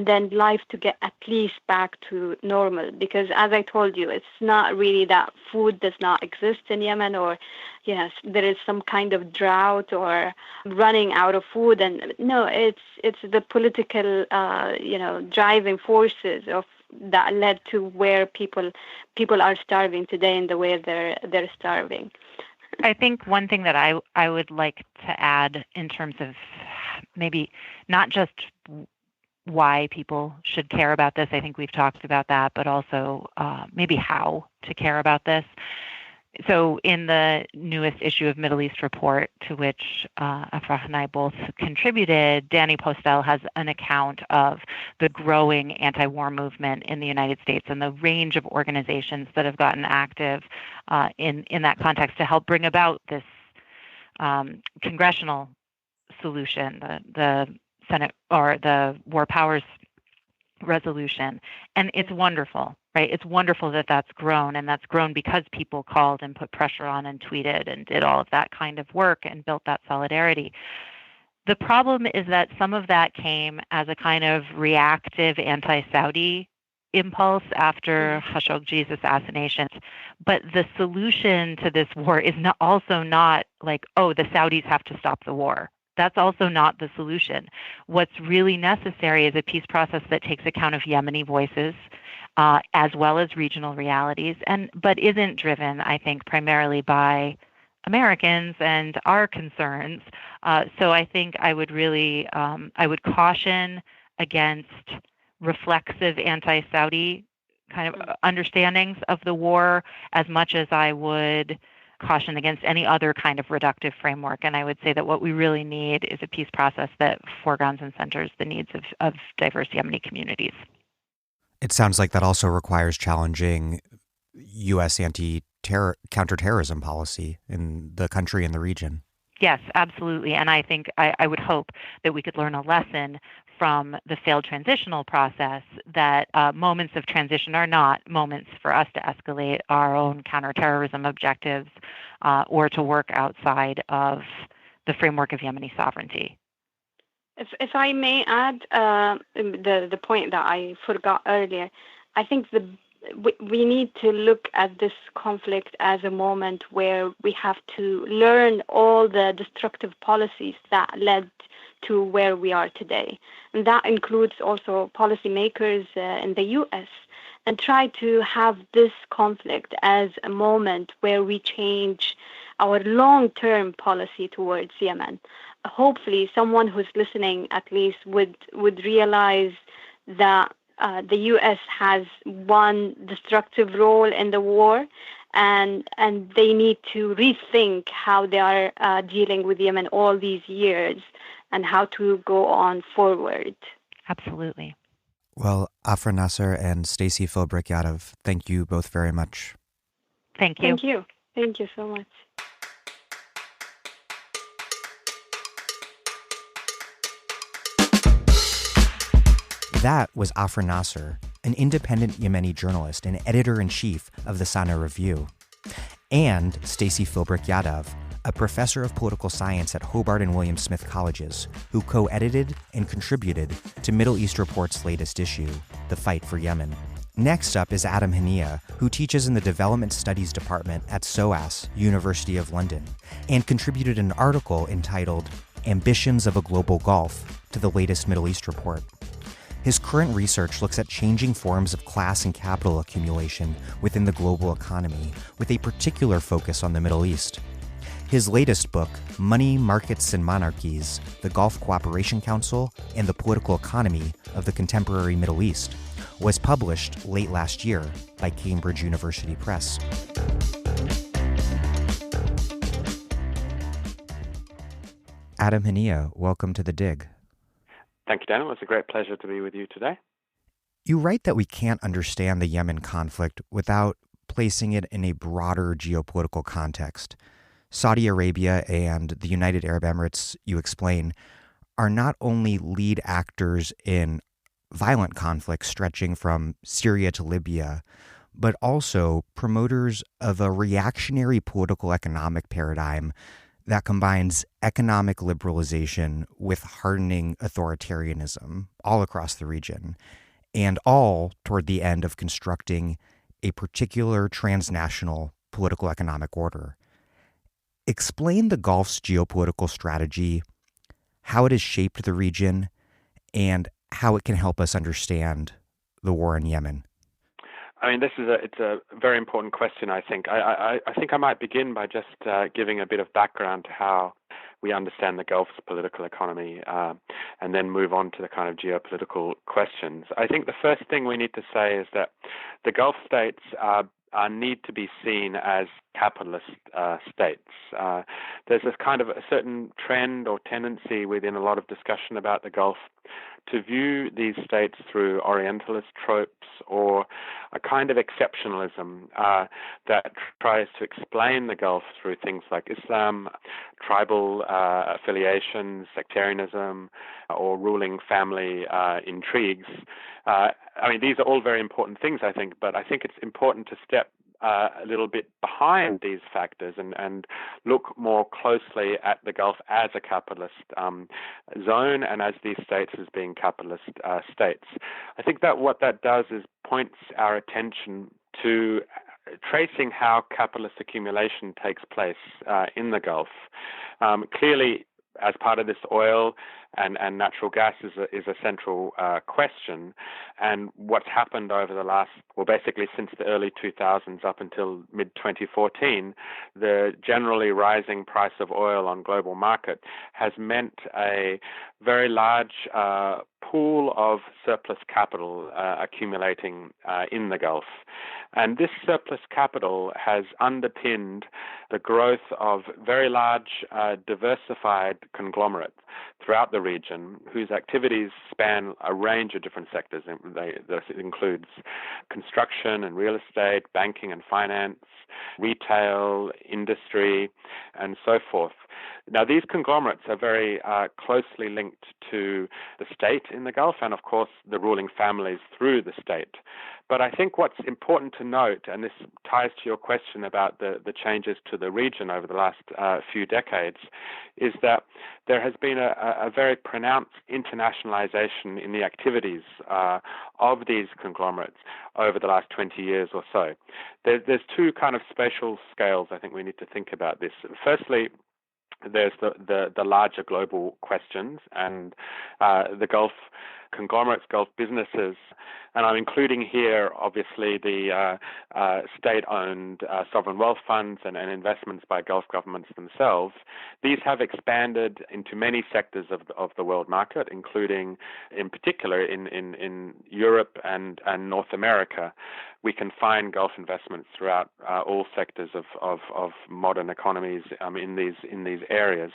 then life to get at least back to normal. Because as I told you, it's not really that food does not exist in Yemen, or yes, there is some kind of drought or running out of food. And no, it's the political, driving forces of that led to where people are starving today in the way they're starving. I think one thing that I would like to add in terms of maybe not just why people should care about this, I think we've talked about that, but also maybe how to care about this. So in the newest issue of Middle East Report, to which Afrah and I both contributed, Danny Postel has an account of the growing anti-war movement in the United States and the range of organizations that have gotten active in that context to help bring about this congressional solution, the Senate or the War Powers resolution. And it's wonderful, right? It's wonderful that that's grown, and that's grown because people called and put pressure on and tweeted and did all of that kind of work and built that solidarity. The problem is that some of that came as a kind of reactive anti-Saudi impulse after Khashoggi's assassination. But the solution to this war is also not like, oh, the Saudis have to stop the war. That's also not the solution. What's really necessary is a peace process that takes account of Yemeni voices, as well as regional realities, but isn't driven, I think, primarily by Americans and our concerns. So I think I would really, I would caution against reflexive anti-Saudi kind of understandings of the war as much as I would caution against any other kind of reductive framework. And I would say that what we really need is a peace process that foregrounds and centers the needs of diverse Yemeni communities. It sounds like that also requires challenging U.S. counterterrorism policy in the country and the region. Yes, absolutely. And I think I would hope that we could learn a lesson from the failed transitional process, that moments of transition are not moments for us to escalate our own counterterrorism objectives or to work outside of the framework of Yemeni sovereignty. If I may add the point that I forgot earlier, I think we need to look at this conflict as a moment where we have to learn all the destructive policies that led to where we are today. And that includes also policymakers in the U.S. and try to have this conflict as a moment where we change our long-term policy towards Yemen. Hopefully someone who's listening at least would realize that the U.S. has one destructive role in the war, and they need to rethink how they are dealing with Yemen all these years and how to go on forward. Absolutely. Well, Afrah Nasser and Stacey Philbrick Yadav, thank you both very much. Thank you. Thank you. Thank you so much. That was Afrah Nasser, an independent Yemeni journalist and editor-in-chief of the Sana Review, and Stacey Philbrick Yadav, a professor of political science at Hobart and William Smith Colleges, who co-edited and contributed to Middle East Report's latest issue, The Fight for Yemen. Next up is Adam Hanieh, who teaches in the Development Studies Department at SOAS, University of London, and contributed an article entitled Ambitions of a Global Gulf to the latest Middle East Report. His current research looks at changing forms of class and capital accumulation within the global economy, with a particular focus on the Middle East. His latest book, Money, Markets, and Monarchies, the Gulf Cooperation Council and the Political Economy of the Contemporary Middle East, was published late last year by Cambridge University Press. Adam Hanieh, welcome to The Dig. Thank you, Daniel. It's a great pleasure to be with you today. You write that we can't understand the Yemen conflict without placing it in a broader geopolitical context. Saudi Arabia and the United Arab Emirates, you explain, are not only lead actors in violent conflicts stretching from Syria to Libya, but also promoters of a reactionary political economic paradigm that combines economic liberalization with hardening authoritarianism all across the region, and all toward the end of constructing a particular transnational political economic order. Explain the Gulf's geopolitical strategy, how it has shaped the region, and how it can help us understand the war in Yemen. I mean, it's a very important question, I think. I think I might begin by just giving a bit of background to how we understand the Gulf's political economy, and then move on to the kind of geopolitical questions. I think the first thing we need to say is that the Gulf states need to be seen as capitalist states. There's this kind of a certain trend or tendency within a lot of discussion about the Gulf to view these states through Orientalist tropes or a kind of exceptionalism that tries to explain the Gulf through things like Islam, tribal affiliations, sectarianism, or ruling family intrigues. I mean, these are all very important things, I think, but I think it's important to step a little bit behind these factors and look more closely at the Gulf as a capitalist zone and as these states as being capitalist states. I think that what that does is points our attention to tracing how capitalist accumulation takes place in the Gulf. Clearly, as part of this, oil and natural gas is a central question. And what's happened over the last, well, basically since the early 2000s up until mid-2014, the generally rising price of oil on global market has meant a very large pool of surplus capital accumulating in the Gulf. And this surplus capital has underpinned the growth of very large diversified conglomerates throughout the region whose activities span a range of different sectors. This includes construction and real estate, banking and finance, retail, industry, and so forth. Now, these conglomerates are very closely linked to the state in the Gulf and, of course, the ruling families through the state. But I think what's important to note, and this ties to your question about the changes to the region over the last few decades, is that there has been a very pronounced internationalization in the activities of these conglomerates over the last 20 years or so. There's two kind of spatial scales I think we need to think about this. Firstly, there's the larger global questions and the Gulf conglomerates, Gulf businesses, and I'm including here, obviously, the state-owned sovereign wealth funds and investments by Gulf governments themselves. These have expanded into many sectors of the world market, including, in particular, in Europe and North America. We can find Gulf investments throughout all sectors of modern economies in these areas.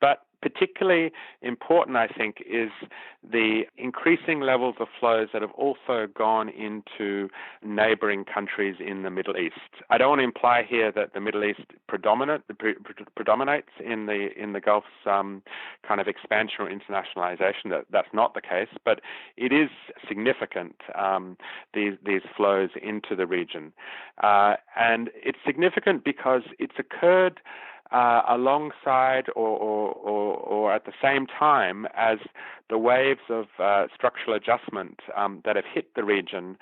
But particularly important, I think, is the increasing levels of flows that have also gone into neighboring countries in the Middle East. I don't want to imply here that the Middle East predominates in the Gulf's kind of expansion or internationalization. That's not the case, but it is significant, these flows into the region. And it's significant because it's occurred alongside or at the same time as the waves of structural adjustment that have hit the region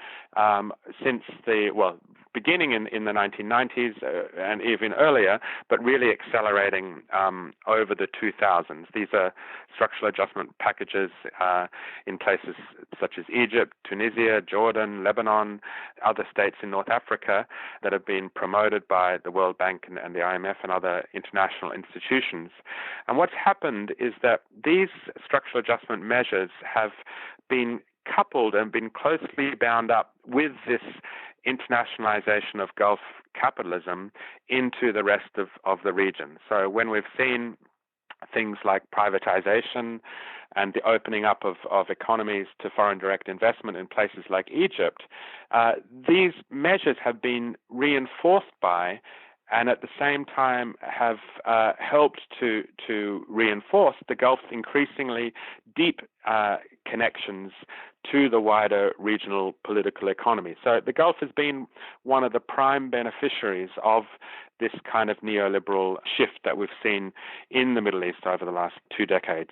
since beginning in the 1990s and even earlier, but really accelerating over the 2000s. These are structural adjustment packages in places such as Egypt, Tunisia, Jordan, Lebanon, other states in North Africa that have been promoted by the World Bank and the IMF and other international institutions. And what's happened is that these structural adjustment measures have been coupled and been closely bound up with this internationalization of Gulf capitalism into the rest of the region. So when we've seen things like privatization and the opening up of economies to foreign direct investment in places like Egypt, these measures have been reinforced by and at the same time have helped to reinforce the Gulf's increasingly deep connections to the wider regional political economy. So the Gulf has been one of the prime beneficiaries of this kind of neoliberal shift that we've seen in the Middle East over the last 2 decades.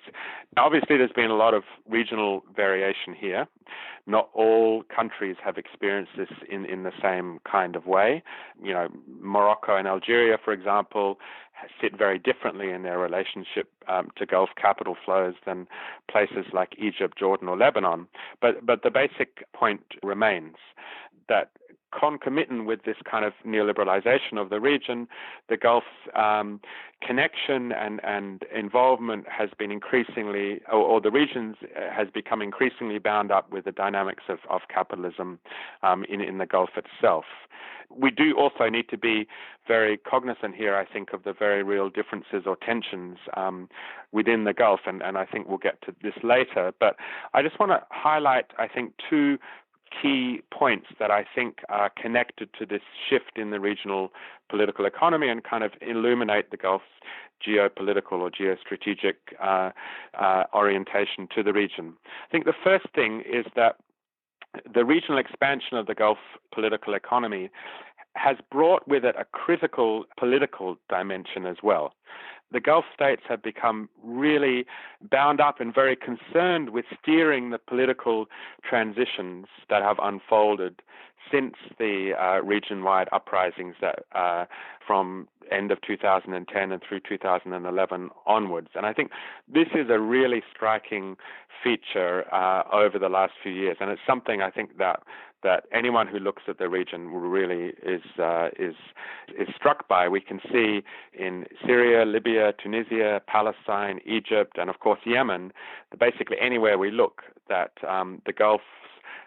Now, obviously, there's been a lot of regional variation here. Not all countries have experienced this in the same kind of way. You know, Morocco and Algeria, for example, sit very differently in their relationship to Gulf capital flows than places like Egypt, Jordan, or Lebanon. But the basic point remains that concomitant with this kind of neoliberalization of the region, the Gulf's connection and involvement has been increasingly, or the region has become increasingly bound up with the dynamics of capitalism in the Gulf itself. We do also need to be very cognizant here, I think, of the very real differences or tensions within the Gulf, and I think we'll get to this later. But I just want to highlight, I think, 2 key points that I think are connected to this shift in the regional political economy and kind of illuminate the Gulf's geopolitical or geostrategic orientation to the region. I think the first thing is that the regional expansion of the Gulf political economy has brought with it a critical political dimension as well. The Gulf states have become really bound up and very concerned with steering the political transitions that have unfolded since the region-wide uprisings that from end of 2010 and through 2011 onwards. And I think this is a really striking feature over the last few years, and it's something I think that anyone who looks at the region really is struck by. We can see in Syria, Libya, Tunisia, Palestine, Egypt, and of course Yemen, basically anywhere we look, that the Gulf's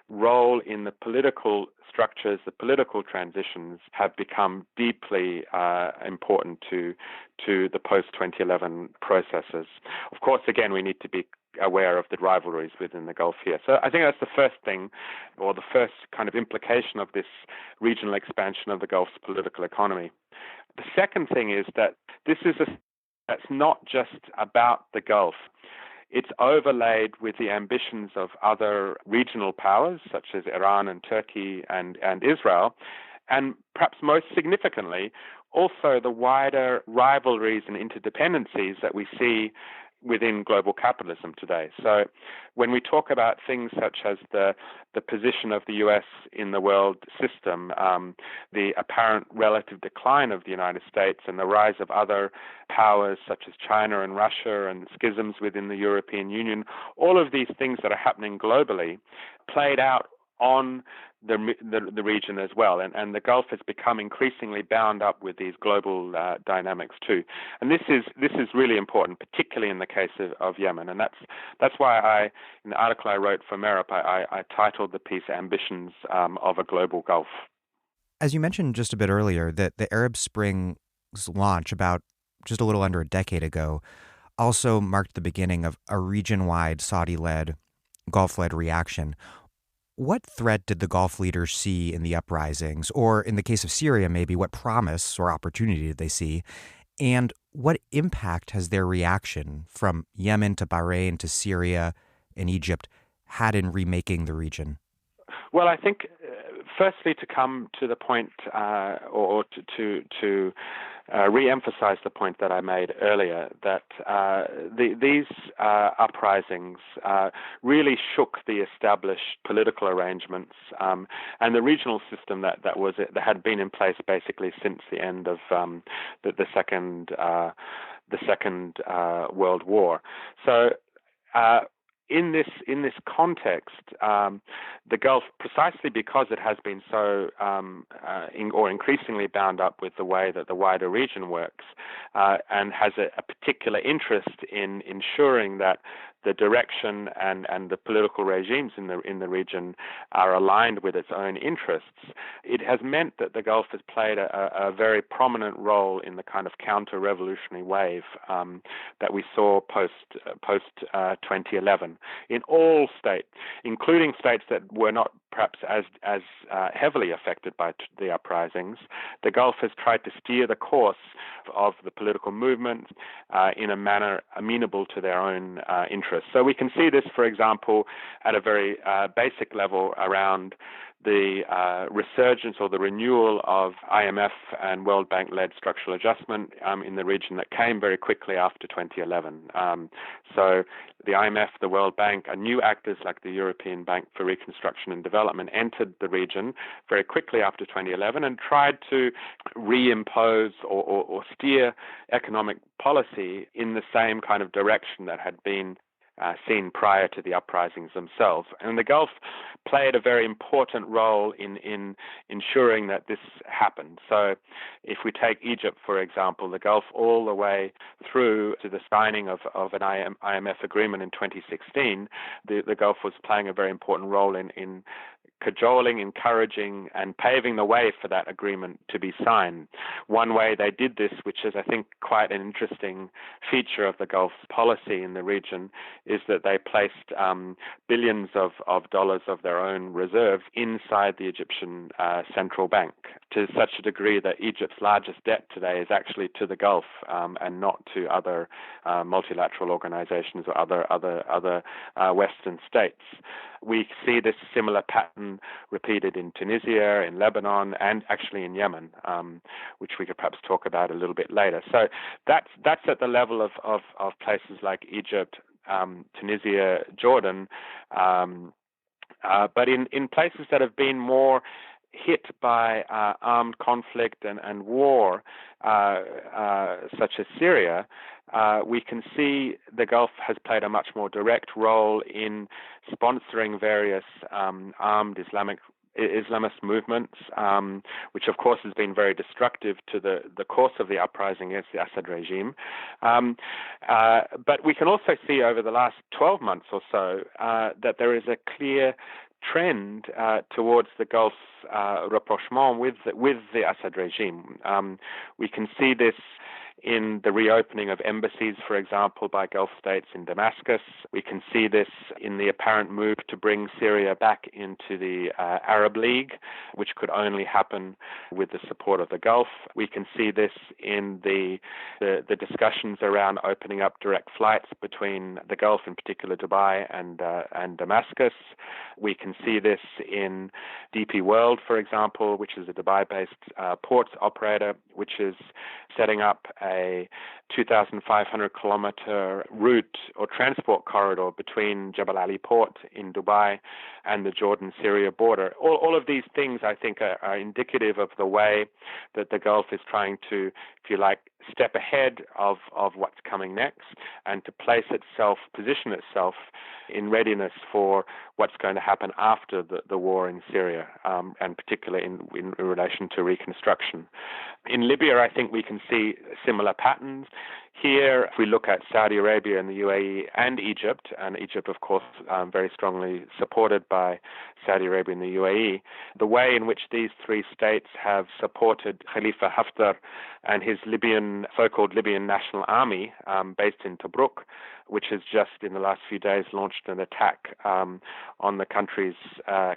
role in the political structures, the political transitions have become deeply important to the post-2011 processes. Of course, again, we need to be aware of the rivalries within the Gulf here. So I think that's the first thing, or the first kind of implication of this regional expansion of the Gulf's political economy. The second thing is that this is that's not just about the Gulf. It's overlaid with the ambitions of other regional powers, such as Iran and Turkey and Israel, and perhaps most significantly, also the wider rivalries and interdependencies that we see within global capitalism today. So when we talk about things such as the position of the U.S. in the world system, the apparent relative decline of the United States and the rise of other powers such as China and Russia and schisms within the European Union, all of these things that are happening globally played out on the region as well, and the Gulf has become increasingly bound up with these global dynamics too. And this is really important, particularly in the case of Yemen, and that's why in the article I wrote for MERIP, I titled the piece "Ambitions of a Global Gulf." As you mentioned just a bit earlier, that the Arab Spring's launch about just a little under a decade ago also marked the beginning of a region-wide Saudi-led, Gulf-led reaction. What threat did the Gulf leaders see in the uprisings? Or in the case of Syria, maybe what promise or opportunity did they see? And what impact has their reaction from Yemen to Bahrain to Syria and Egypt had in remaking the region? Well, I think firstly to come to the point or to re-emphasize the point that I made earlier, that these uprisings really shook the established political arrangements and the regional system that had been in place basically since the end of the Second World War. So. In this context, the Gulf, precisely because it has been so increasingly bound up with the way that the wider region works, and has a particular interest in ensuring that the direction and the political regimes in the region are aligned with its own interests, it has meant that the Gulf has played a very prominent role in the kind of counter-revolutionary wave that we saw post 2011 in all states, including states that were not perhaps as heavily affected by the uprisings. The Gulf has tried to steer the course of the political movement in a manner amenable to their own interests. So we can see this, for example, at a very basic level around the resurgence or the renewal of IMF and World Bank-led structural adjustment in the region that came very quickly after 2011. So the IMF, the World Bank, and new actors like the European Bank for Reconstruction and Development entered the region very quickly after 2011 and tried to reimpose or steer economic policy in the same kind of direction that had been seen prior to the uprisings themselves. And the Gulf played a very important role in ensuring that this happened. So if we take Egypt, for example, the Gulf all the way through to the signing of an IMF agreement in 2016, the Gulf was playing a very important role in cajoling, encouraging, and paving the way for that agreement to be signed. One way they did this, which is, I think, quite an interesting feature of the Gulf's policy in the region, is that they placed billions of dollars of their own reserves inside the Egyptian central bank, to such a degree that Egypt's largest debt today is actually to the Gulf and not to other multilateral organizations or other Western states. We see this similar pattern repeated in Tunisia, in Lebanon, and actually in Yemen, which we could perhaps talk about a little bit later. So that's at the level of places like Egypt, Tunisia, Jordan, but in places that have been more hit by armed conflict and war, such as Syria, we can see the Gulf has played a much more direct role in sponsoring various armed Islamist movements, which of course has been very destructive to the course of the uprising against the Assad regime. But we can also see over the last 12 months or so that there is a clear trend towards the Gulf's rapprochement with the Assad regime. We can see this in the reopening of embassies, for example, by Gulf states in Damascus. We can see this in the apparent move to bring Syria back into the Arab League, which could only happen with the support of the Gulf. We can see this in the discussions around opening up direct flights between the Gulf, in particular Dubai and Damascus. We can see this in DP World, for example, which is a Dubai-based ports operator, which is setting up a 2,500-kilometer route or transport corridor between Jebel Ali Port in Dubai and the Jordan-Syria border. All of these things, I think, are indicative of the way that the Gulf is trying to, if you like, step ahead of what's coming next and to position itself in readiness for what's going to happen after the war in Syria, and particularly in relation to reconstruction. In Libya, I think we can see similar patterns. Here, if we look at Saudi Arabia and the UAE and Egypt, of course, very strongly supported by Saudi Arabia and the UAE, the way in which these three states have supported Khalifa Haftar and his so-called Libyan National Army based in Tobruk, which has just in the last few days launched an attack on the country's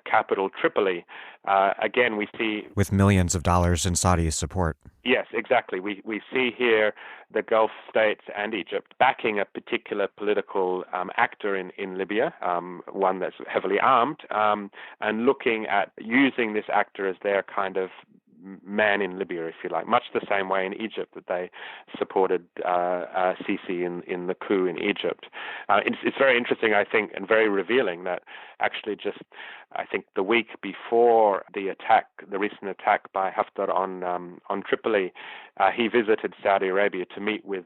capital, Tripoli. Again, we see... with millions of dollars in Saudi support. Yes, exactly. We see here the Gulf states and Egypt backing a particular political actor in Libya, one that's heavily armed, and looking at using this actor as their kind of man in Libya, if you like, much the same way in Egypt that they supported Sisi in the coup in Egypt. It's very interesting, I think, and very revealing that actually just, I think, the week before the recent attack by Haftar on Tripoli, he visited Saudi Arabia to meet with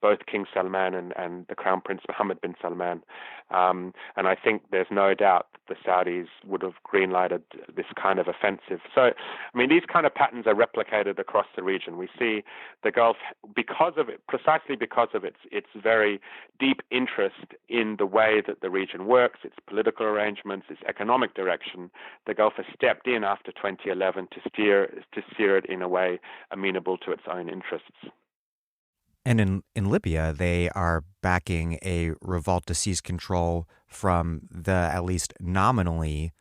both King Salman and the Crown Prince Mohammed bin Salman. And I think there's no doubt the Saudis would have greenlighted this kind of offensive. So, I mean, these kind of patterns are replicated across the region. We see the Gulf, precisely because of its very deep interest in the way that the region works, its political arrangements, its economic direction, the Gulf has stepped in after 2011 to steer it in a way amenable to its own interests. And in Libya, they are backing a revolt to seize control from the at least nominally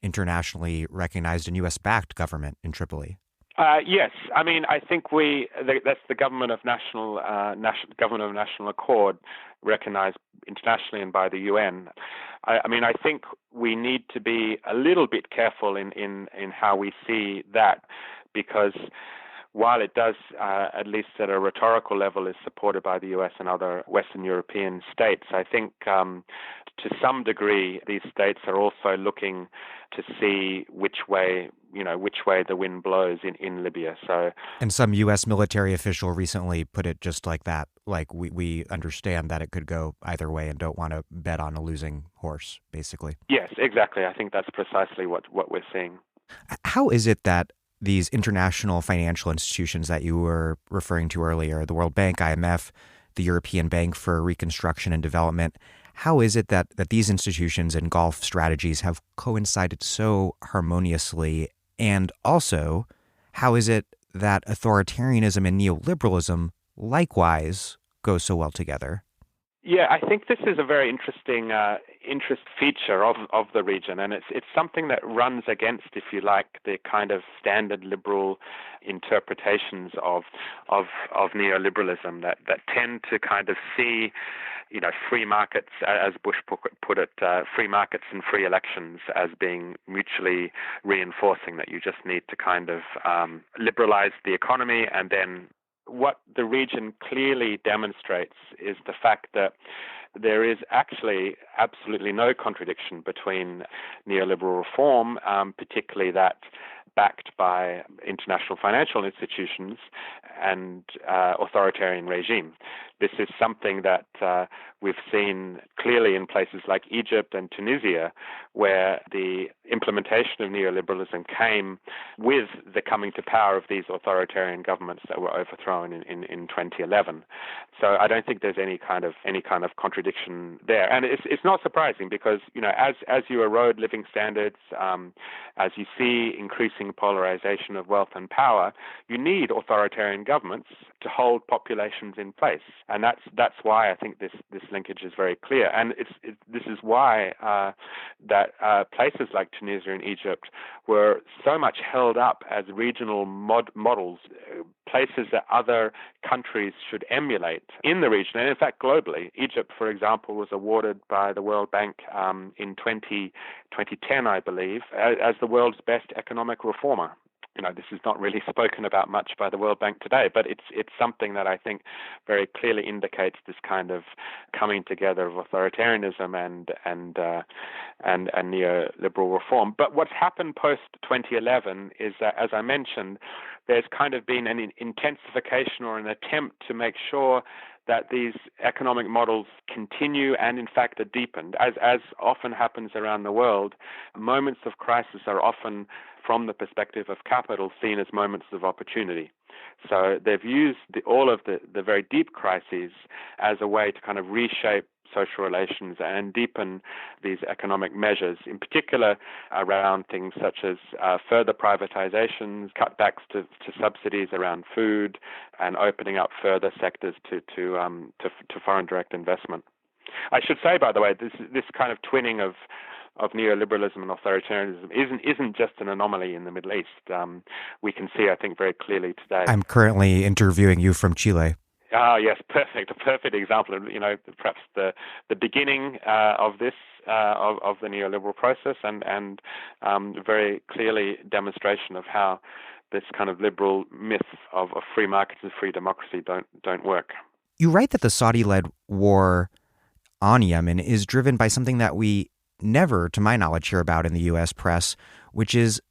internationally recognized and U.S.-backed government in Tripoli. Yes, I mean, I think that's the government of national accord, recognized internationally and by the UN. I mean, I think we need to be a little bit careful in how we see that, because while it does, at least at a rhetorical level, is supported by the US and other Western European states, I think to some degree these states are also looking to see which way the wind blows in Libya. So, and some U.S. military official recently put it just like that, like we understand that it could go either way and don't want to bet on a losing horse, basically. Yes, exactly. I think that's precisely what we're seeing. How is it that these international financial institutions that you were referring to earlier, the World Bank, IMF, the European Bank for Reconstruction and Development, how is it that these institutions and Gulf strategies have coincided so harmoniously? And also, how is it that authoritarianism and neoliberalism likewise go so well together? Yeah, I think this is a very interesting feature of the region, and it's something that runs against, if you like, the kind of standard liberal interpretations of neoliberalism that tend to kind of see, free markets, as Bush put it, free markets and free elections as being mutually reinforcing, that you just need to kind of liberalize the economy. And then what the region clearly demonstrates is the fact that there is actually absolutely no contradiction between neoliberal reform, particularly that backed by international financial institutions, and authoritarian regime. This is something that we've seen clearly in places like Egypt and Tunisia, where the implementation of neoliberalism came with the coming to power of these authoritarian governments that were overthrown in 2011. So I don't think there's any kind of contradiction there, and it's not surprising because as you erode living standards, as you see increasing polarization of wealth and power, you need authoritarian governments to hold populations in place. And that's why I think this linkage is very clear. And this is why that places like Tunisia and Egypt were so much held up as regional models, places that other countries should emulate in the region, and in fact globally. Egypt, for example, was awarded by the World Bank in 2010, I believe, as the world's best economic reformer. This is not really spoken about much by the World Bank today, but it's something that I think very clearly indicates this kind of coming together of authoritarianism and neoliberal reform. But what's happened post 2011 is that, as I mentioned, there's kind of been an intensification or an attempt to make sure that these economic models continue and, in fact, are deepened. As often happens around the world, moments of crisis are often, from the perspective of capital, seen as moments of opportunity. So they've used all of the very deep crises as a way to kind of reshape social relations and deepen these economic measures, in particular around things such as further privatizations, cutbacks to subsidies around food, and opening up further sectors to foreign direct investment. I should say, by the way, this kind of twinning of neoliberalism and authoritarianism isn't just an anomaly in the Middle East. We can see, I think, very clearly today. I'm currently interviewing you from Chile. Ah, yes, perfect. A perfect example of, perhaps the beginning of this, of the neoliberal process, and very clearly demonstration of how this kind of liberal myth of free markets and free democracy don't work. You write that the Saudi-led war on Yemen is driven by something that we never, to my knowledge, hear about in the U.S. press, which is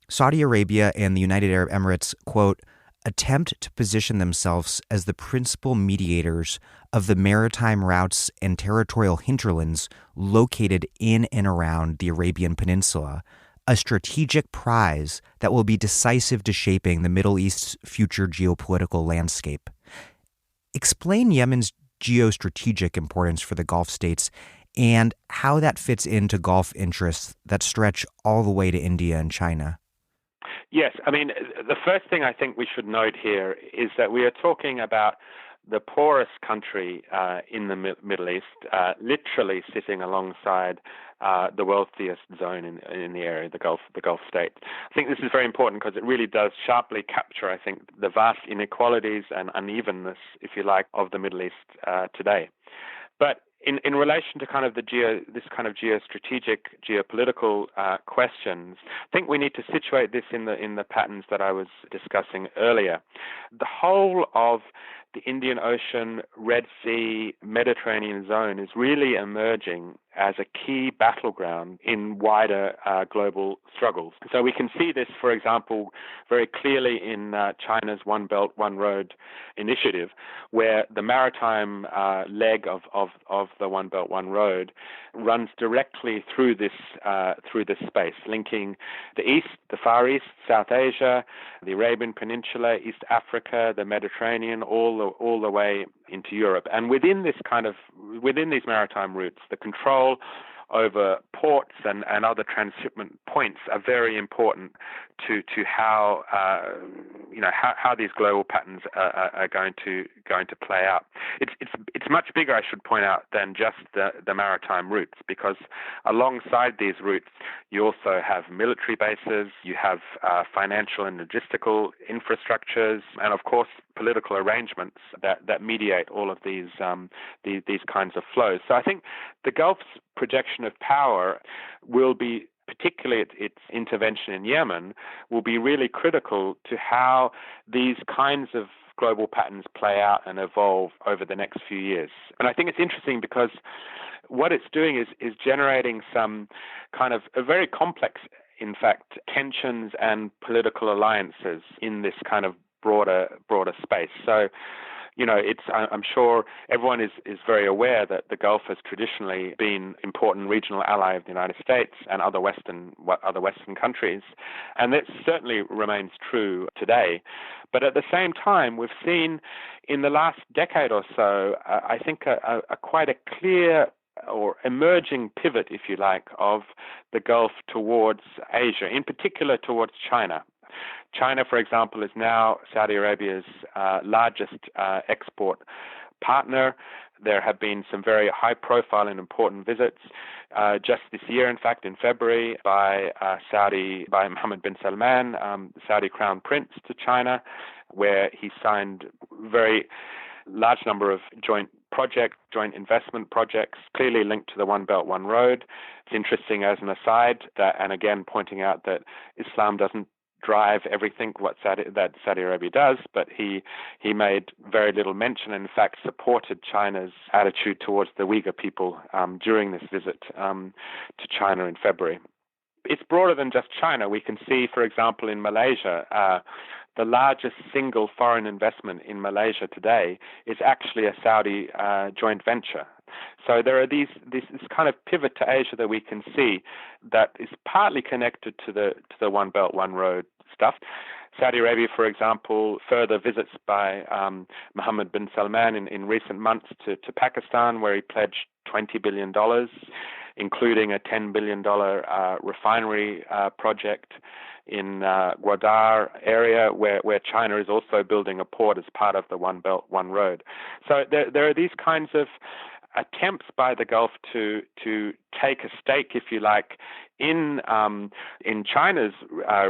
Saudi Arabia and the United Arab Emirates, quote, attempt to position themselves as the principal mediators of the maritime routes and territorial hinterlands located in and around the Arabian Peninsula, a strategic prize that will be decisive to shaping the Middle East's future geopolitical landscape. Explain Yemen's geostrategic importance for the Gulf states and how that fits into Gulf interests that stretch all the way to India and China. Yes, I mean, the first thing I think we should note here is that we are talking about the poorest country in the Middle East, literally sitting alongside the wealthiest zone in the area, the Gulf states. I think this is very important because it really does sharply capture, I think, the vast inequalities and unevenness, if you like, of the Middle East today. But in relation to kind of this kind of geostrategic, geopolitical questions, I think we need to situate this in the patterns that I was discussing earlier. The whole of the Indian Ocean, Red Sea, Mediterranean zone is really emerging as a key battleground in wider global struggles. So we can see this, for example, very clearly in China's One Belt, One Road initiative, where the maritime leg of the One Belt, One Road runs directly through this space, linking the East, the Far East, South Asia, the Arabian Peninsula, East Africa, the Mediterranean, all the way into Europe. And within these maritime routes, the control over ports and other transshipment points are very important to how how these global patterns are going to play out. It's much bigger, I should point out, than just the maritime routes, because alongside these routes you also have military bases, you have financial and logistical infrastructures, and of course political arrangements that mediate all of these kinds of flows. So I think the Gulf's projection of power will be, particularly its intervention in Yemen, will be really critical to how these kinds of global patterns play out and evolve over the next few years. And I think it's interesting because what it's doing is generating some kind of a very complex, in fact, tensions and political alliances in this kind of broader space. So, I'm sure everyone is very aware that the Gulf has traditionally been an important regional ally of the United States and other Western countries, and that certainly remains true today. But at the same time, we've seen in the last decade or so, I think a quite a clear or emerging pivot, if you like, of the Gulf towards Asia, in particular towards China. China, for example, is now Saudi Arabia's largest export partner. There have been some very high-profile and important visits just this year, in fact, in February, by Mohammed bin Salman, the Saudi Crown Prince, to China, where he signed very large number of joint investment projects, clearly linked to the One Belt, One Road. It's interesting, as an aside, and again pointing out that Islam doesn't drive everything that Saudi Arabia does, but he made very little mention, and in fact supported China's attitude towards the Uyghur people during this visit to China in February. It's broader than just China. We can see, for example, in Malaysia, the largest single foreign investment in Malaysia today is actually a Saudi joint venture. So there are this kind of pivot to Asia that we can see that is partly connected to the One Belt, One Road stuff. Saudi Arabia, for example, further visits by Mohammed bin Salman in recent months to Pakistan, where he pledged $20 billion, including a $10 billion refinery project in Gwadar area, where China is also building a port as part of the One Belt, One Road. So there are these kinds of attempts by the Gulf to take a stake, if you like, in China's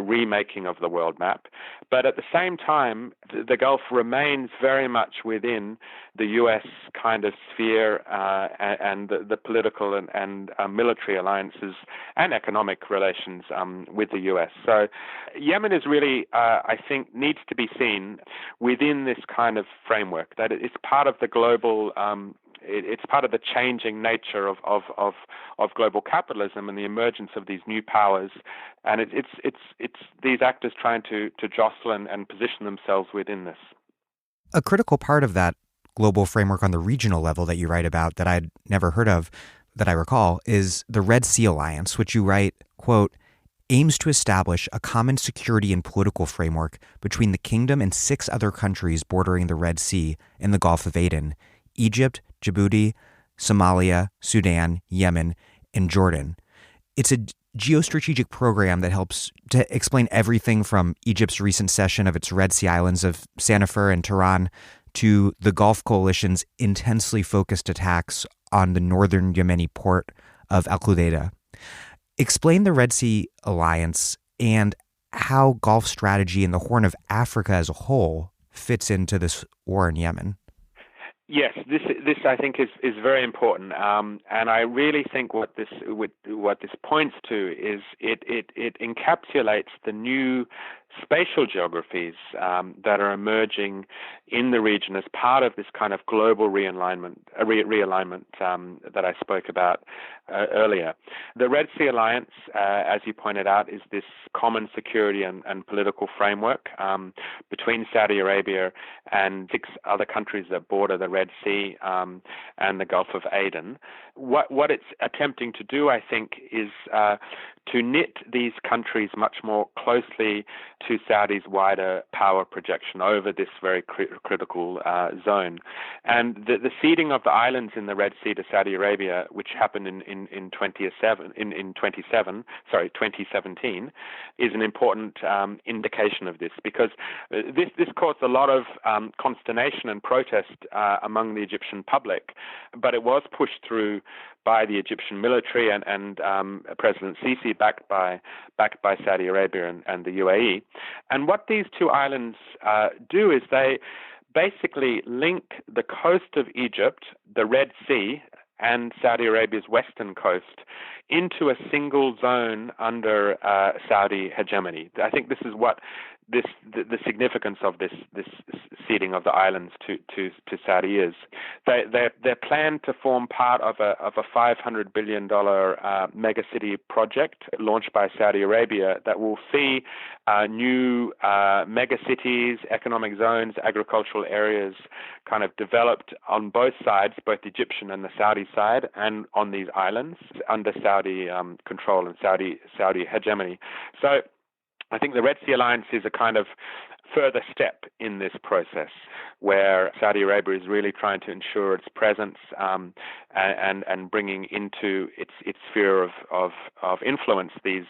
remaking of the world map, but at the same time, the Gulf remains very much within the U.S. kind of sphere and the political and military alliances and economic relations with the U.S. So Yemen is really, I think, needs to be seen within this kind of framework, that it's part of the global it's part of the changing nature of global capitalism and the emergence of these new powers, and it's these actors trying to jostle and position themselves within this. A critical part of that global framework on the regional level that you write about, that I'd never heard of, that I recall, is the Red Sea Alliance, which you write, quote, aims to establish a common security and political framework between the kingdom and 6 other countries bordering the Red Sea and the Gulf of Aden: Egypt, Djibouti, Somalia, Sudan, Yemen, and Jordan. It's a geostrategic program that helps to explain everything from Egypt's recent cession of its Red Sea islands of Sanafer and Tiran to the Gulf Coalition's intensely focused attacks on the northern Yemeni port of Al-Qaeda. Explain the Red Sea Alliance and how Gulf strategy in the Horn of Africa as a whole fits into this war in Yemen. Yes, this I think is very important, and I really think what this points to is it encapsulates the new spatial geographies that are emerging in the region as part of this kind of global realignment that I spoke about earlier. The Red Sea Alliance, as you pointed out, is this common security and political framework between Saudi Arabia and 6 other countries that border the Red Sea and the Gulf of Aden. What it's attempting to do, I think, is to knit these countries much more closely to Saudi's wider power projection over this very critical zone. And the ceding of the islands in the Red Sea to Saudi Arabia, which happened in 2017, is an important indication of this, because this caused a lot of consternation and protest among the Egyptian public, but it was pushed through by the Egyptian military and President Sisi, backed by Saudi Arabia and the UAE. And what these two islands do is they basically link the coast of Egypt, the Red Sea, and Saudi Arabia's western coast into a single zone under Saudi hegemony. I think this is what the significance of this ceding of the islands to Saudi is. They're planned to form part of a $500 billion megacity project launched by Saudi Arabia that will see new megacities, economic zones, agricultural areas kind of developed on both sides, both the Egyptian and the Saudi side, and on these islands under Saudi control and Saudi hegemony. So I think the Red Sea Alliance is a kind of further step in this process, where Saudi Arabia is really trying to ensure its presence and bringing into its sphere of influence these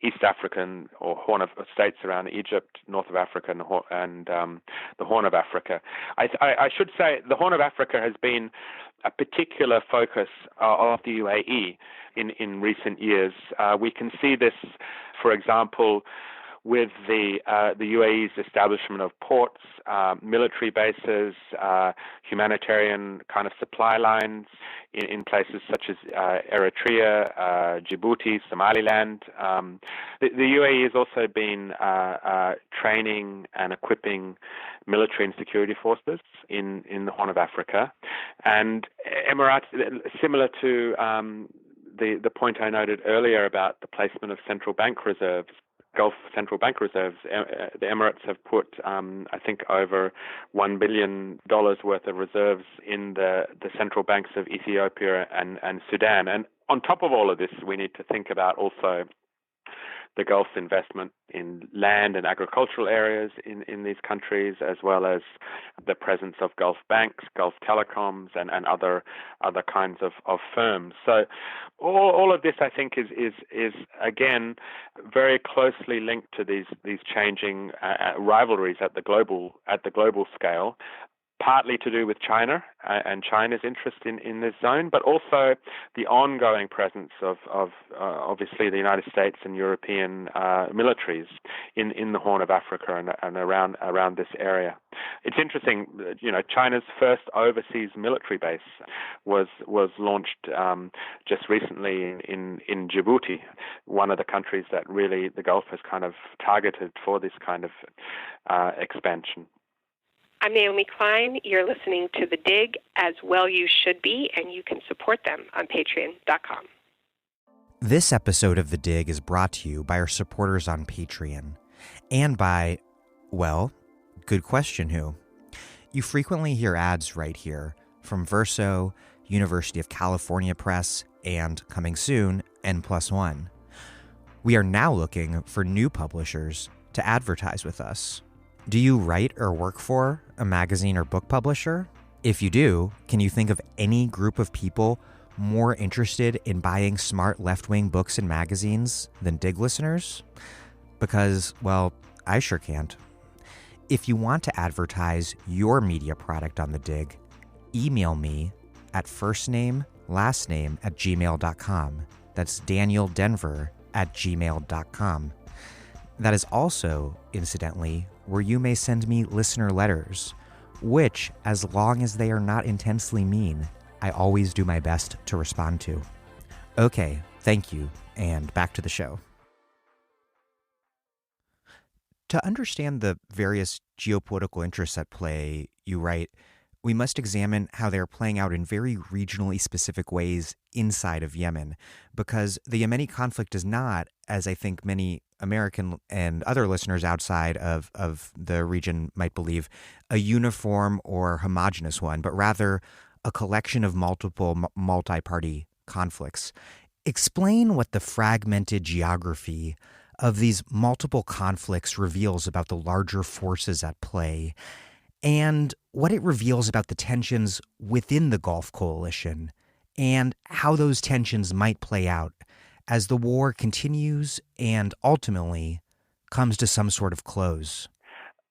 East African or Horn of states around Egypt, North of Africa, and the Horn of Africa. I should say the Horn of Africa has been a particular focus of the UAE in recent years. We can see this, for example, with the UAE's establishment of ports, military bases, humanitarian kind of supply lines in places such as Eritrea, Djibouti, Somaliland. The UAE has also been training and equipping military and security forces in the Horn of Africa. And Emirates, similar to the point I noted earlier about the placement of central bank reserves, Gulf central bank reserves, the Emirates have put, I think, over $1 billion worth of reserves in the central banks of Ethiopia and Sudan. And on top of all of this, we need to think about also the Gulf's investment in land and agricultural areas in these countries, as well as the presence of Gulf banks, Gulf telecoms, and other kinds of firms. So all of this, I think, is again very closely linked to these changing rivalries at the global scale. Partly to do with China and China's interest in this zone, but also the ongoing presence of obviously the United States and European militaries in the Horn of Africa and around this area. It's interesting, China's first overseas military base was launched just recently in Djibouti, one of the countries that really the Gulf has kind of targeted for this kind of expansion. I'm Naomi Klein. You're listening to The Dig, as well you should be, and you can support them on patreon.com. This episode of The Dig is brought to you by our supporters on Patreon, and by, well, good question, who? You frequently hear ads right here from Verso, University of California Press, and coming soon, N+1. We are now looking for new publishers to advertise with us. Do you write or work for a magazine or book publisher? If you do, can you think of any group of people more interested in buying smart left-wing books and magazines than Dig listeners? Because, well, I sure can't. If you want to advertise your media product on The Dig, email me at firstname@gmail.com. That's danieldenver@gmail.com. That is also, incidentally, where you may send me listener letters, which, as long as they are not intensely mean, I always do my best to respond to. Okay, thank you, and back to the show. To understand the various geopolitical interests at play, you write, we must examine how they are playing out in very regionally specific ways inside of Yemen, because the Yemeni conflict is not, as I think many American and other listeners outside of the region might believe, a uniform or homogenous one, but rather a collection of multiple multi-party conflicts. Explain what the fragmented geography of these multiple conflicts reveals about the larger forces at play, and what it reveals about the tensions within the Gulf Coalition, and how those tensions might play out as the war continues and ultimately comes to some sort of close.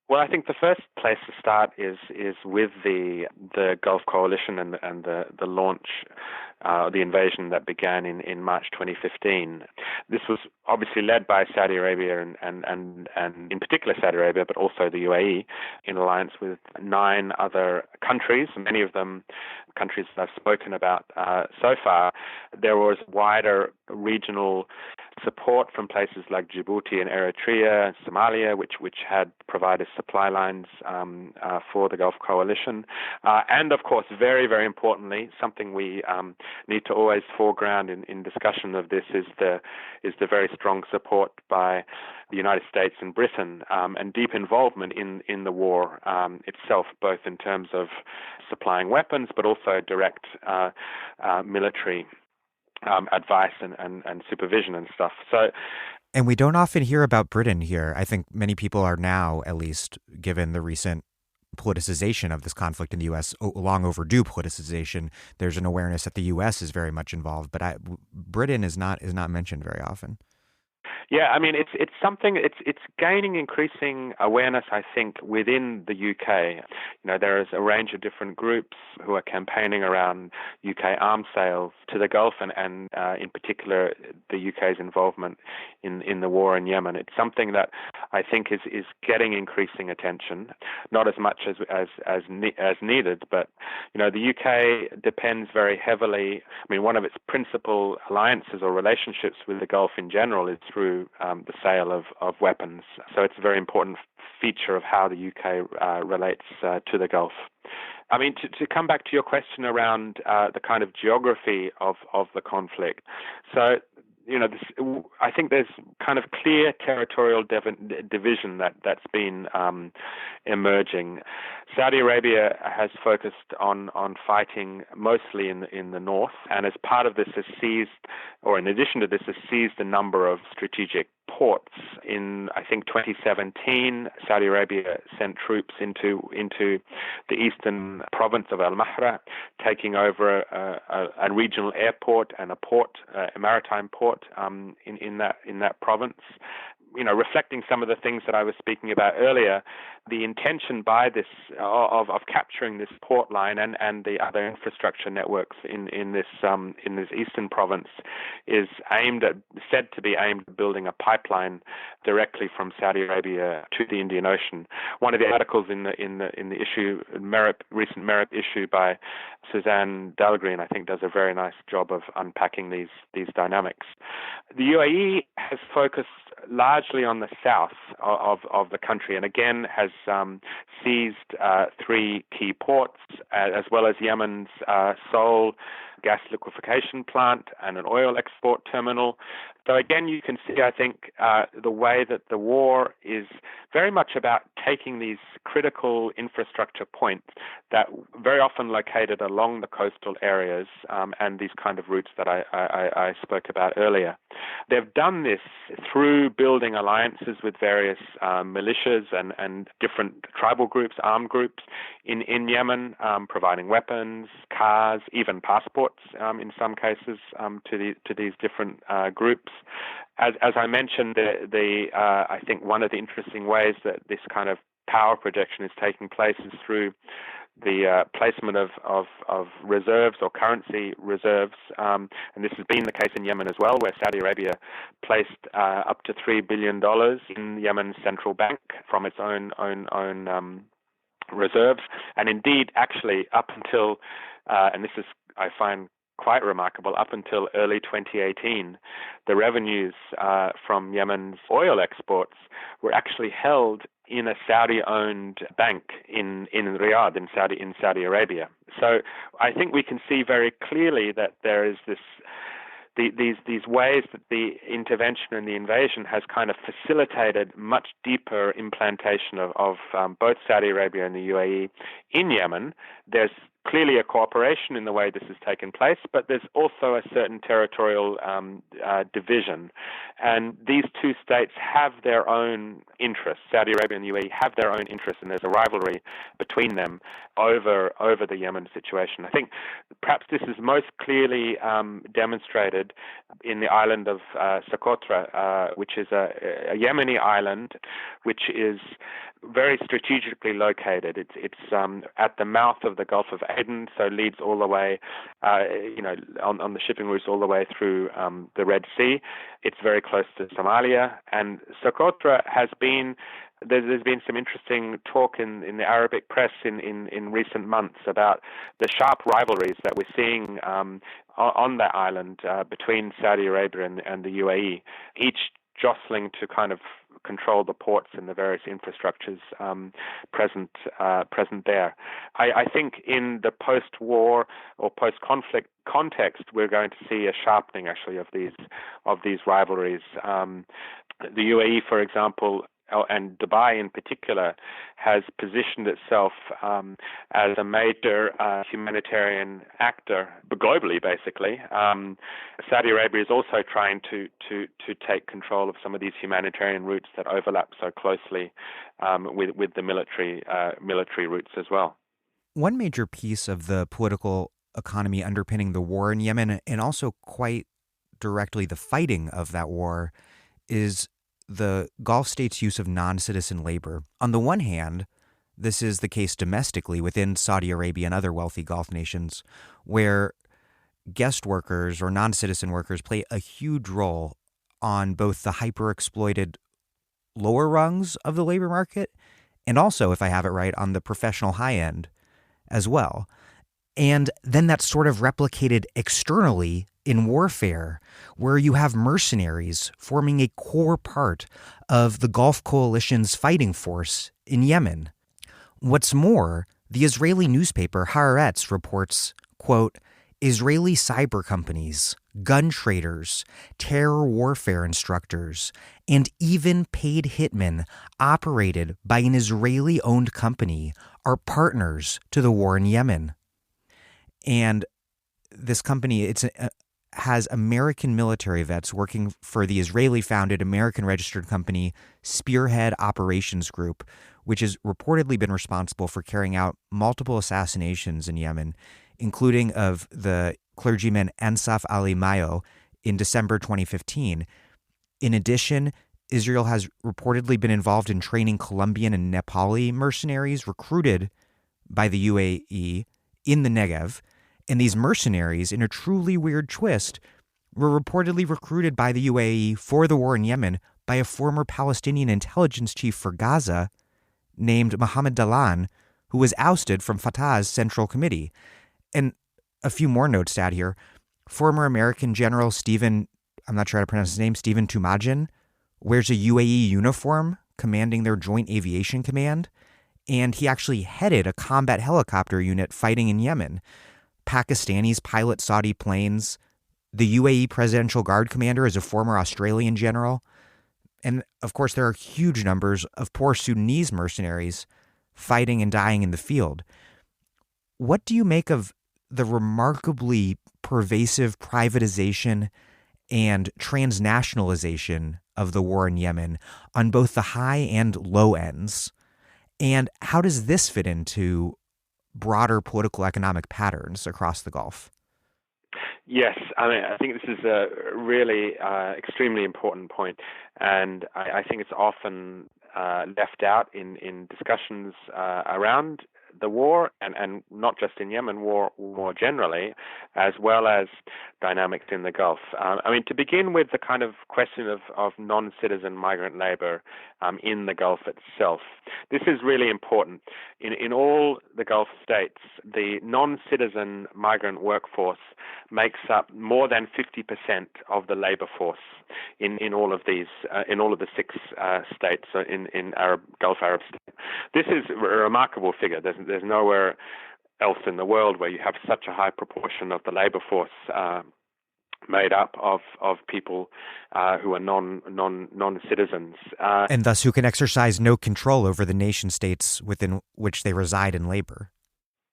Well, I think the first place to start is with the Gulf Coalition and the launch, the invasion that began in March 2015. This was obviously led by Saudi Arabia and in particular Saudi Arabia, but also the UAE, in alliance with 9 other countries, many of them countries that I've spoken about so far. There was wider regional support from places like Djibouti and Eritrea and Somalia, which had provided supply lines for the Gulf Coalition. And of course, very, very importantly, something we need to always foreground in discussion of this is the very strong support by the United States and Britain and deep involvement in the war itself, both in terms of supplying weapons, but also direct military advice and supervision and stuff. And we don't often hear about Britain here. I think many people are now, at least given the recent politicization of this conflict in the U.S., long overdue politicization. There's an awareness that the U.S. is very much involved, but Britain is not mentioned very often. Yeah, I mean, it's something. It's gaining increasing awareness, I think, within the UK. There is a range of different groups who are campaigning around UK arms sales to the Gulf, and in particular the UK's involvement in the war in Yemen. It's something that I think is getting increasing attention, not as much as needed, but the UK depends very heavily. I mean, one of its principal alliances or relationships with the Gulf in general is through the sale of weapons. So it's a very important feature of how the UK relates to the Gulf. I mean, to come back to your question around the kind of geography of the conflict. So, I think there's kind of clear territorial division that's been emerging. Saudi Arabia has focused on fighting mostly in the north, and as part of this has seized, or in addition to this, has seized a number of strategic ports. In, I think, 2017, Saudi Arabia sent troops into the eastern province of Al-Mahra, taking over a regional airport and a port, a maritime port in that province. Reflecting some of the things that I was speaking about earlier, the intention by this of capturing this port line and the other infrastructure networks in this eastern province is said to be aimed at building a pipeline directly from Saudi Arabia to the Indian Ocean. One of the articles in the issue, recent MERIP issue by Suzanne Dahlgren, I think, does a very nice job of unpacking these dynamics. The UAE has focused largely on the south of the country, and again has seized 3 key ports, as well as Yemen's Seoul gas liquefaction plant and an oil export terminal. So again, you can see, I think, the way that the war is very much about taking these critical infrastructure points that very often located along the coastal areas and these kind of routes that I spoke about earlier. They've done this through building alliances with various militias and different tribal groups, armed groups in Yemen, providing weapons, cars, even passports in some cases to these different groups. As I mentioned, I think one of the interesting ways that this kind of power projection is taking place is through the placement of reserves or currency reserves, and this has been the case in Yemen as well, where Saudi Arabia placed up to $3 billion in Yemen's central bank from its own reserves, and indeed, actually, up until, and this is, I find, quite remarkable, up until early 2018, the revenues from Yemen's oil exports were actually held in a Saudi-owned bank in Riyadh, in Saudi Arabia. So I think we can see very clearly that there is these ways that the intervention and the invasion has kind of facilitated much deeper implantation of both Saudi Arabia and the UAE in Yemen. There's clearly a cooperation in the way this has taken place, but there's also a certain territorial division. And these two states have their own interests. Saudi Arabia and the UAE have their own interests, and there's a rivalry between them over the Yemen situation. I think perhaps this is most clearly demonstrated in the island of Socotra, which is a Yemeni island, which is very strategically located. It's at the mouth of the Gulf of Aden, so leads all the way, on the shipping routes all the way through the Red Sea. It's very close to Somalia, and Socotra has been. There's been some interesting talk in the Arabic press in recent months about the sharp rivalries that we're seeing on that island between Saudi Arabia and the UAE, each jostling to kind of control the ports and the various infrastructures present there. I think in the post-war or post-conflict context, we're going to see a sharpening actually of these rivalries. The UAE, for example, and Dubai in particular, has positioned itself as a major humanitarian actor globally, basically. Saudi Arabia is also trying to take control of some of these humanitarian routes that overlap so closely with the military routes as well. One major piece of the political economy underpinning the war in Yemen, and also quite directly the fighting of that war, is the Gulf states' use of non-citizen labor. On the one hand, this is the case domestically within Saudi Arabia and other wealthy Gulf nations, where guest workers or non-citizen workers play a huge role on both the hyper-exploited lower rungs of the labor market and also, if I have it right, on the professional high end as well. And then that's sort of replicated externally in warfare, where you have mercenaries forming a core part of the Gulf Coalition's fighting force in Yemen. What's more, the Israeli newspaper Haaretz reports, quote, Israeli cyber companies, gun traders, terror warfare instructors, and even paid hitmen operated by an Israeli-owned company are partners to the war in Yemen. And this company, has American military vets working for the Israeli-founded American-registered company Spearhead Operations Group, which has reportedly been responsible for carrying out multiple assassinations in Yemen, including of the clergyman Ansaf Ali Mayo in December 2015. In addition, Israel has reportedly been involved in training Colombian and Nepali mercenaries recruited by the UAE in the Negev. And these mercenaries, in a truly weird twist, were reportedly recruited by the UAE for the war in Yemen by a former Palestinian intelligence chief for Gaza named Mohammed Dalan, who was ousted from Fatah's Central Committee. And a few more notes to add here. Former American General Stephen, I'm not sure how to pronounce his name, Stephen Tumajan, wears a UAE uniform commanding their Joint Aviation Command, and he actually headed a combat helicopter unit fighting in Yemen. Pakistanis pilot Saudi planes. The UAE Presidential Guard commander is a former Australian general. And, of course, there are huge numbers of poor Sudanese mercenaries fighting and dying in the field. What do you make of the remarkably pervasive privatization and transnationalization of the war in Yemen on both the high and low ends? And how does this fit into broader political economic patterns across the Gulf? Yes, I think this is a really extremely important point, and I think it's often left out in discussions around the war, and not just in Yemen, war more generally, as well as dynamics in the Gulf. To begin with the kind of question of non-citizen migrant labor in the Gulf itself, this is really important. In all the Gulf states, the non-citizen migrant workforce makes up more than 50% of the labor force in all of these, in all of the 6 states in Gulf Arab states. This is a remarkable figure. There's nowhere else in the world where you have such a high proportion of the labor force made up of people who are non-citizens. And thus who can exercise no control over the nation states within which they reside in labor.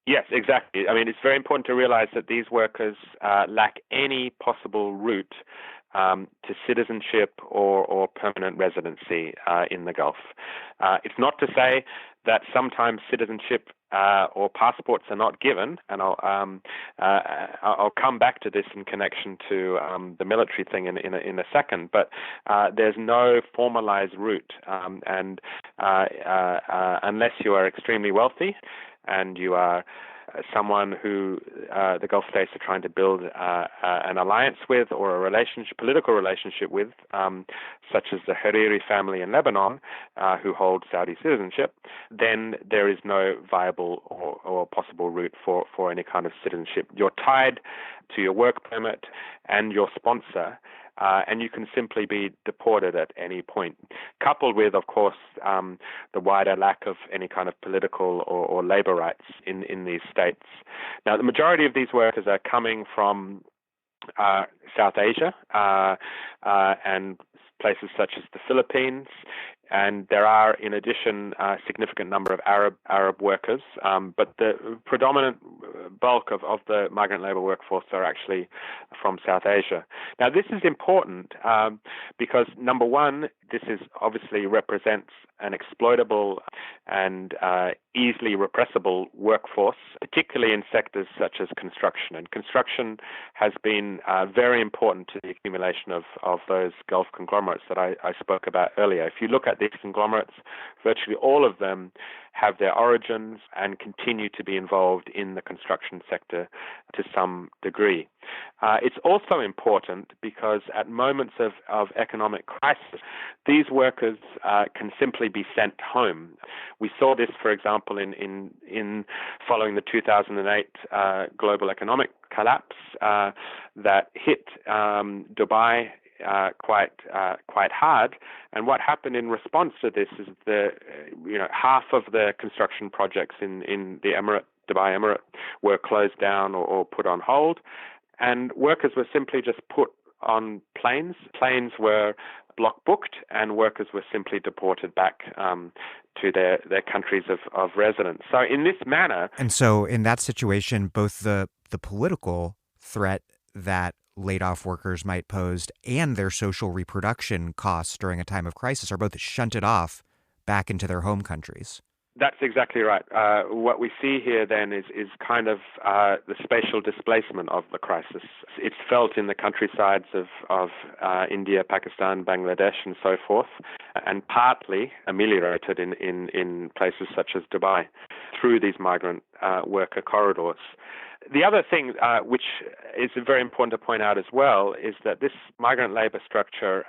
Yes, exactly. I mean, it's very important to realize that these workers lack any possible route to citizenship or permanent residency in the Gulf. It's not to say that sometimes citizenship or passports are not given, and I'll come back to this in connection to the military thing in a second. But there's no formalized route, and unless you are extremely wealthy and you are someone who the Gulf states are trying to build an alliance with or a political relationship with, such as the Hariri family in Lebanon, who hold Saudi citizenship, then there is no viable or possible route for any kind of citizenship. You're tied to your work permit and your sponsor, and you can simply be deported at any point, coupled with, of course, the wider lack of any kind of political or labor rights in these states. Now, the majority of these workers are coming from South Asia and places such as the Philippines, and there are, in addition, a significant number of Arab workers, but the predominant bulk of the migrant labor workforce are actually from South Asia. Now, this is important because, number one, this obviously represents an exploitable and easily repressible workforce, particularly in sectors such as construction. And construction has been very important to the accumulation of those Gulf conglomerates that I spoke about earlier. If you look at these conglomerates, virtually all of them have their origins and continue to be involved in the construction sector to some degree. It's also important because at moments of economic crisis, these workers can simply be sent home. We saw this, for example, in following the 2008 global economic collapse that hit Dubai quite hard. And what happened in response to this is half of the construction projects in the Dubai Emirate were closed down or put on hold, and workers were simply just put on planes. Planes were block booked, and workers were simply deported back to their countries of residence. So in this manner, and so in that situation, both the political threat that laid off workers might pose and their social reproduction costs during a time of crisis are both shunted off back into their home countries. That's exactly right. What we see here then is kind of the spatial displacement of the crisis. It's felt in the countrysides of India, Pakistan, Bangladesh, and so forth, and partly ameliorated in places such as Dubai through these migrant worker corridors. The other thing, which is very important to point out as well, is that this migrant labor structure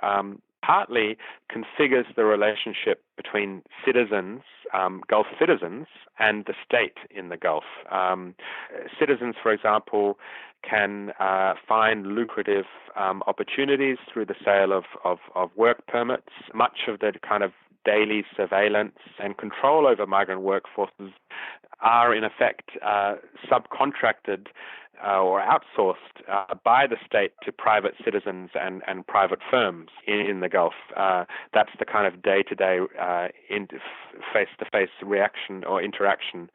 partly configures the relationship between citizens, Gulf citizens, and the state in the Gulf. Citizens, for example, can find lucrative opportunities through the sale of work permits. Much of the kind of daily surveillance and control over migrant workforces are in effect subcontracted or outsourced by the state to private citizens and private firms in the Gulf. That's the kind of day-to-day face-to-face reaction or interaction.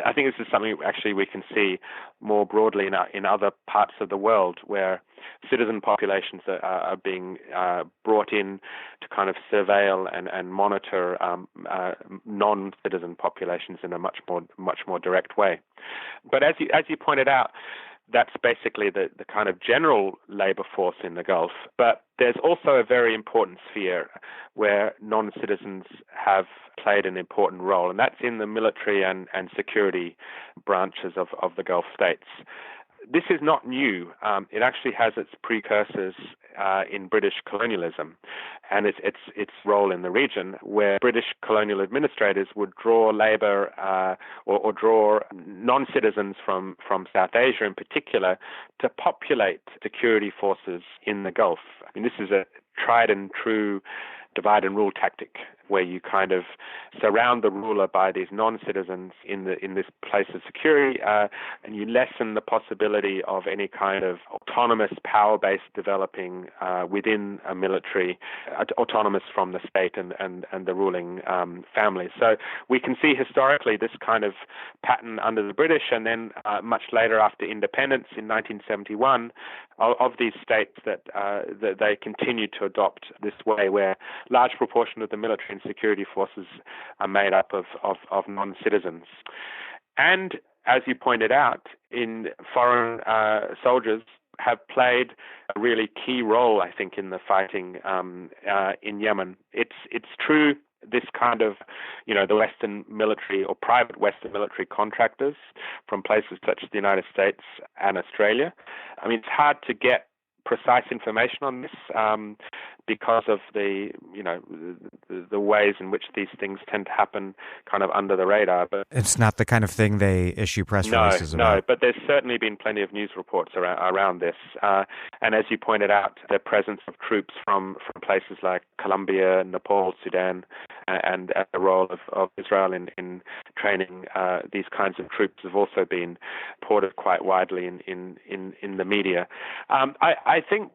I think this is something actually we can see more broadly in other parts of the world where citizen populations are being brought in to kind of surveil and monitor non-citizen populations in a much more direct way. But as you pointed out, that's basically the kind of general labor force in the Gulf. But there's also a very important sphere where non-citizens have played an important role, and that's in the military and security branches of the Gulf states. This is not new. It actually has its precursors in British colonialism and its role in the region, where British colonial administrators would draw labor or draw non-citizens from South Asia in particular to populate security forces in the Gulf. I mean, this is a tried and true divide and rule tactic where you kind of surround the ruler by these non-citizens in this place of security, and you lessen the possibility of any kind of autonomous power base developing within a military, autonomous from the state and the ruling family. So we can see historically this kind of pattern under the British, and then much later after independence in 1971, of these states that they continued to adopt this way, where large proportion of the military and security forces are made up of non-citizens. And as you pointed out, in foreign soldiers have played a really key role, I think, in the fighting in Yemen. It's true. This kind of, the Western military or private Western military contractors from places such as the United States and Australia. I mean, it's hard to get precise information on this because of the ways in which these things tend to happen kind of under the radar. But it's not the kind of thing they issue press releases about. No, but there's certainly been plenty of news reports around this. And as you pointed out, the presence of troops from places like Colombia, Nepal, Sudan, and the role of Israel in training these kinds of troops have also been reported quite widely in the media. I think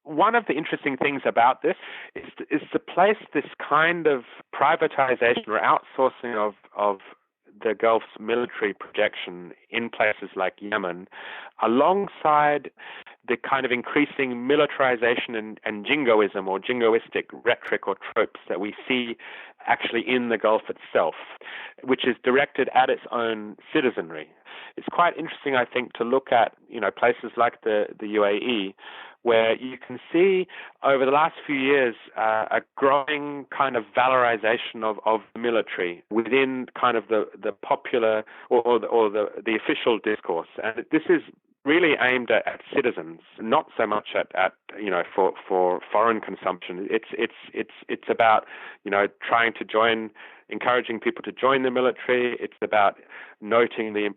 one of the interesting things about this is to place this kind of privatization or outsourcing of the Gulf's military projection in places like Yemen alongside the kind of increasing militarization and jingoism or jingoistic rhetoric or tropes that we see actually in the Gulf itself, which is directed at its own citizenry. It's quite interesting, I think, to look at places like the UAE, where you can see over the last few years a growing kind of valorization of the military within kind of the popular or the official discourse. And this is really aimed at citizens, not so much at for foreign consumption. It's about trying to join, encouraging people to join the military. It's about noting the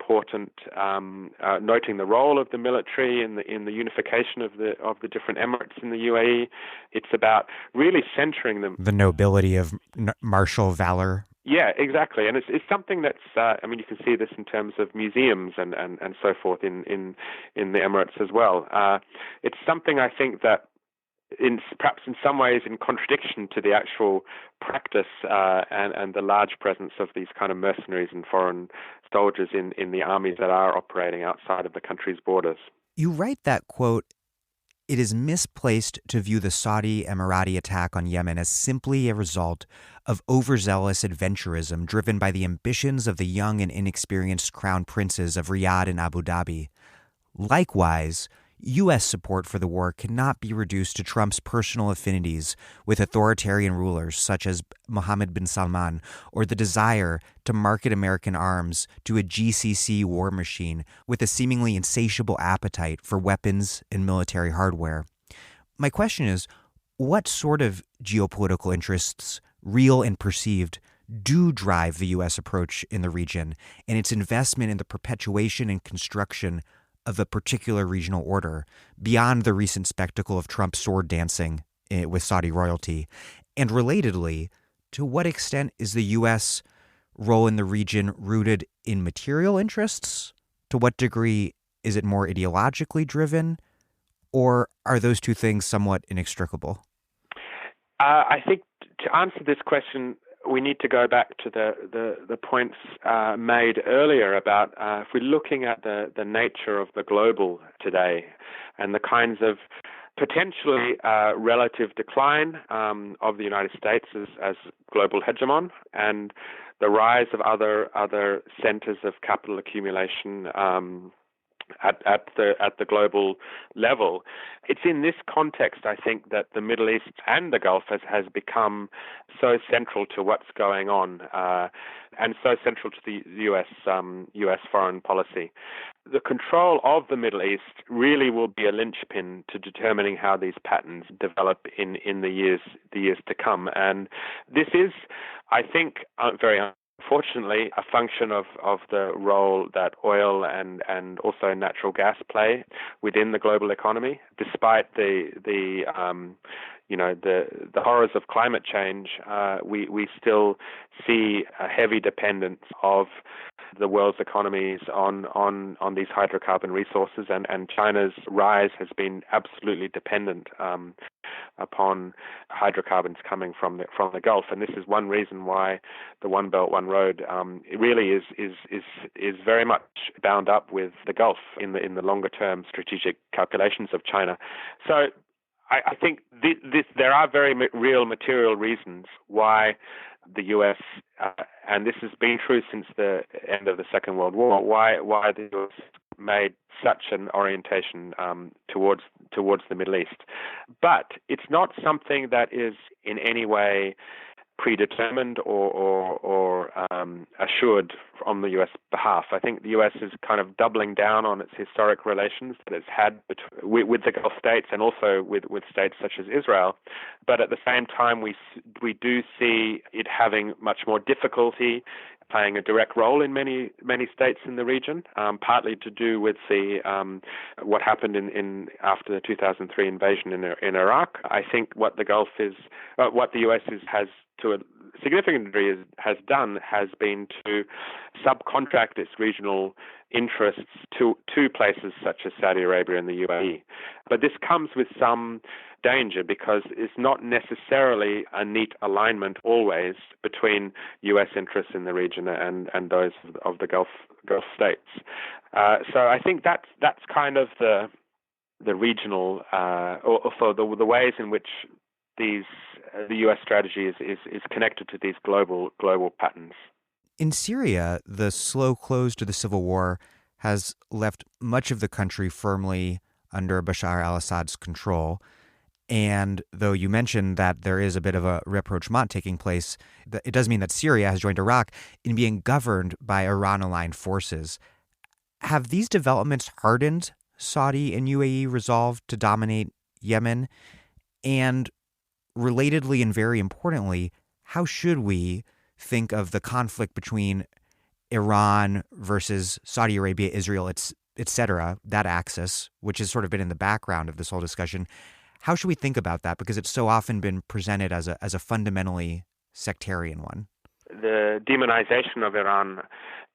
noting the role of the military in the unification of the different emirates in the UAE. It's about really centering them. The nobility of martial valor. Yeah, exactly. And it's something that's, you can see this in terms of museums and so forth in the Emirates as well. It's something I think that perhaps in some ways in contradiction to the actual practice and the large presence of these kind of mercenaries and foreign soldiers in the armies that are operating outside of the country's borders. You write that, quote, "It is misplaced to view the Saudi-Emirati attack on Yemen as simply a result of overzealous adventurism driven by the ambitions of the young and inexperienced crown princes of Riyadh and Abu Dhabi. Likewise, U.S. support for the war cannot be reduced to Trump's personal affinities with authoritarian rulers such as Mohammed bin Salman, or the desire to market American arms to a GCC war machine with a seemingly insatiable appetite for weapons and military hardware. My question is, what sort of geopolitical interests, real and perceived, do drive the U.S. approach in the region and its investment in the perpetuation and construction of a particular regional order, beyond the recent spectacle of Trump's sword dancing with Saudi royalty? And relatedly, to what extent is the U.S. role in the region rooted in material interests? To what degree is it more ideologically driven? Or are those two things somewhat inextricable? I think to answer this question, we need to go back to the points made earlier about if we're looking at the nature of the global today and the kinds of potentially relative decline of the United States as global hegemon and the rise of other centers of capital accumulation at the global level. It's in this context, I think, that the Middle East and the Gulf has become so central to what's going on and so central to the U.S. foreign policy. The control of the Middle East really will be a linchpin to determining how these patterns develop in the years to come. And this is, I think, very unfortunately, a function of the role that oil and also natural gas play within the global economy, despite the the horrors of climate change, we still see a heavy dependence of the world's economies on these hydrocarbon resources, and China's rise has been absolutely dependent upon hydrocarbons coming from the Gulf, and this is one reason why the One Belt One Road it really is very much bound up with the Gulf in the longer term strategic calculations of China. So I think there are very real material reasons why the U.S. And this has been true since the end of the Second World War. Why the U.S. made such an orientation towards the Middle East, but it's not something that is in any way predetermined or assured on the U.S. behalf. I think the U.S. is kind of doubling down on its historic relations that it's had with the Gulf states and also with states such as Israel. But at the same time, we do see it having much more difficulty playing a direct role in many states in the region, partly to do with what happened after the 2003 invasion in Iraq. I think what the U.S. has to a significant degree has done has been to subcontract its regional interests to places such as Saudi Arabia and the UAE. But this comes with some danger because it's not necessarily a neat alignment always between U.S. interests in the region and those of the Gulf states. So I think that's kind of the regional or the ways in which the U.S. strategy is connected to these global patterns. In Syria, the slow close to the civil war has left much of the country firmly under Bashar al-Assad's control. And though you mentioned that there is a bit of a rapprochement taking place, it does mean that Syria has joined Iraq in being governed by Iran-aligned forces. Have these developments hardened Saudi and UAE resolve to dominate Yemen? And relatedly and very importantly, how should we think of the conflict between Iran versus Saudi Arabia, Israel, etc., that axis, which has sort of been in the background of this whole discussion? How should we think about that? Because it's so often been presented as a fundamentally sectarian one. The demonization of Iran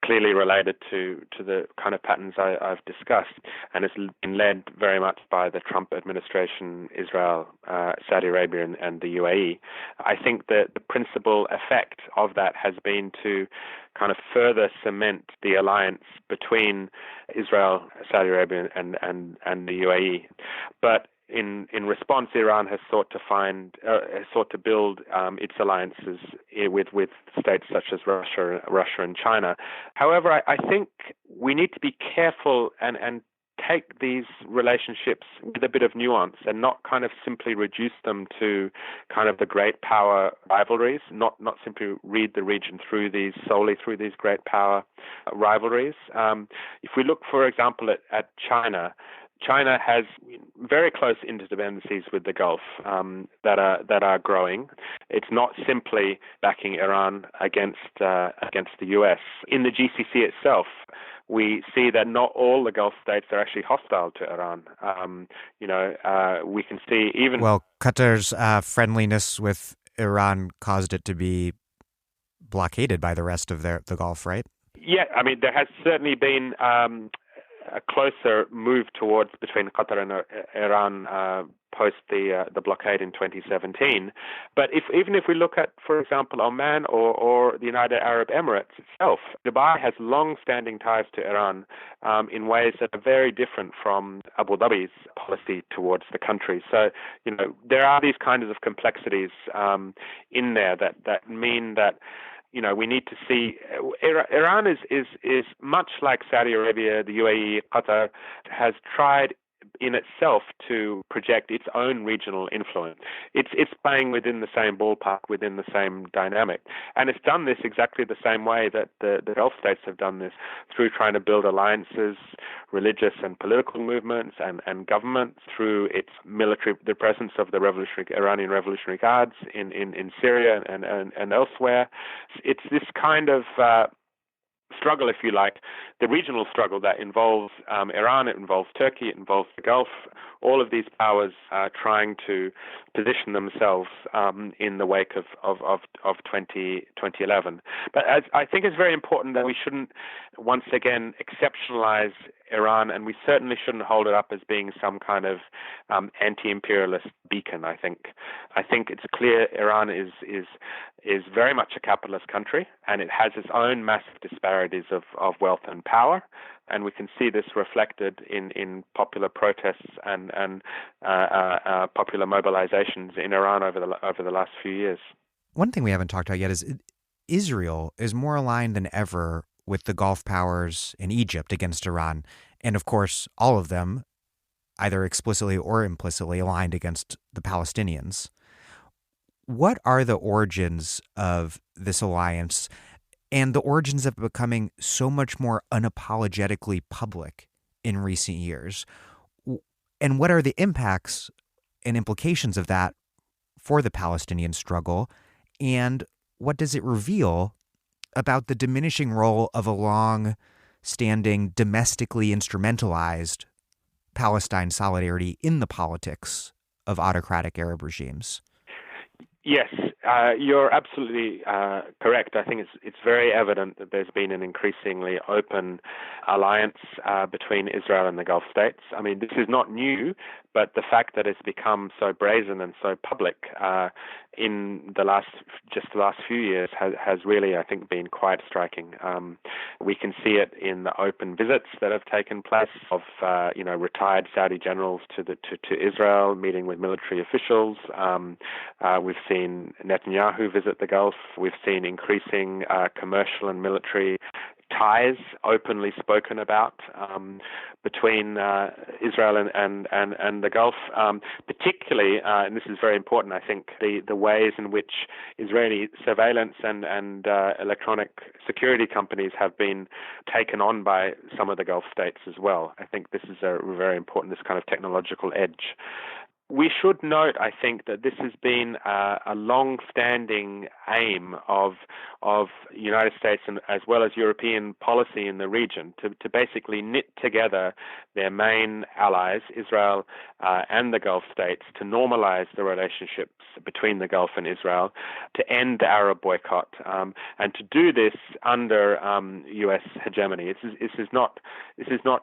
clearly related to the kind of patterns I've discussed, and it's been led very much by the Trump administration, Israel, Saudi Arabia, and the UAE. I think that the principal effect of that has been to kind of further cement the alliance between Israel, Saudi Arabia, and the UAE. But in response, Iran has sought to build its alliances with states such as Russia and China. However, I think we need to be careful and take these relationships with a bit of nuance and not kind of simply reduce them to kind of the great power rivalries, not simply read the region solely through these great power rivalries. If we look, for example, at China has very close interdependencies with the Gulf that are growing. It's not simply backing Iran against the U.S. In the GCC itself, we see that not all the Gulf states are actually hostile to Iran. We can see even... Well, Qatar's friendliness with Iran caused it to be blockaded by the rest of the Gulf, right? Yeah, I mean, there has certainly been a closer move between Qatar and Iran post the blockade in 2017. But even if we look at, for example, Oman or the United Arab Emirates itself, Dubai has long-standing ties to Iran in ways that are very different from Abu Dhabi's policy towards the country. So, there are these kinds of complexities in there that mean that we need to see Iran is much like Saudi Arabia, the UAE, Qatar, has tried in itself to project its own regional influence. It's playing within the same ballpark, within the same dynamic. And it's done this exactly the same way that the Gulf states have done this, through trying to build alliances, religious and political movements and governments, through its military, the presence of the Iranian Revolutionary Guards in Syria and elsewhere. It's this kind of struggle, if you like, the regional struggle that involves Iran, it involves Turkey, it involves the Gulf. All of these powers are trying to position themselves in the wake of 2011. But I think it's very important that we shouldn't once again exceptionalize Iran, and we certainly shouldn't hold it up as being some kind of anti-imperialist beacon. I think it's clear Iran is very much a capitalist country, and it has its own massive disparities of wealth and power, and we can see this reflected in popular protests and popular mobilizations in Iran over the last few years. One thing we haven't talked about yet is Israel is more aligned than ever with the Gulf powers in Egypt against Iran. And of course, all of them, either explicitly or implicitly, aligned against the Palestinians. What are the origins of this alliance and the origins of it becoming so much more unapologetically public in recent years? And what are the impacts and implications of that for the Palestinian struggle? And what does it reveal about the diminishing role of a long-standing, domestically instrumentalized Palestine solidarity in the politics of autocratic Arab regimes? Yes, you're absolutely correct. I think it's very evident that there's been an increasingly open alliance between Israel and the Gulf states. I mean, this is not new, but the fact that it's become so brazen and so public in the last few years has really, I think, been quite striking. We can see it in the open visits that have taken place of retired Saudi generals to Israel, meeting with military officials. We've seen Netanyahu visit the Gulf. We've seen increasing commercial and military ties openly spoken about between Israel and the Gulf, particularly, and this is very important, I think, the ways in which Israeli surveillance and electronic security companies have been taken on by some of the Gulf states as well. I think this is very important, this kind of technological edge. We should note, I think, that this has been a long-standing aim of United States and as well as European policy in the region to basically knit together their main allies, Israel and the Gulf states, to normalize the relationships between the Gulf and Israel, to end the Arab boycott, and to do this under U.S. hegemony. This is not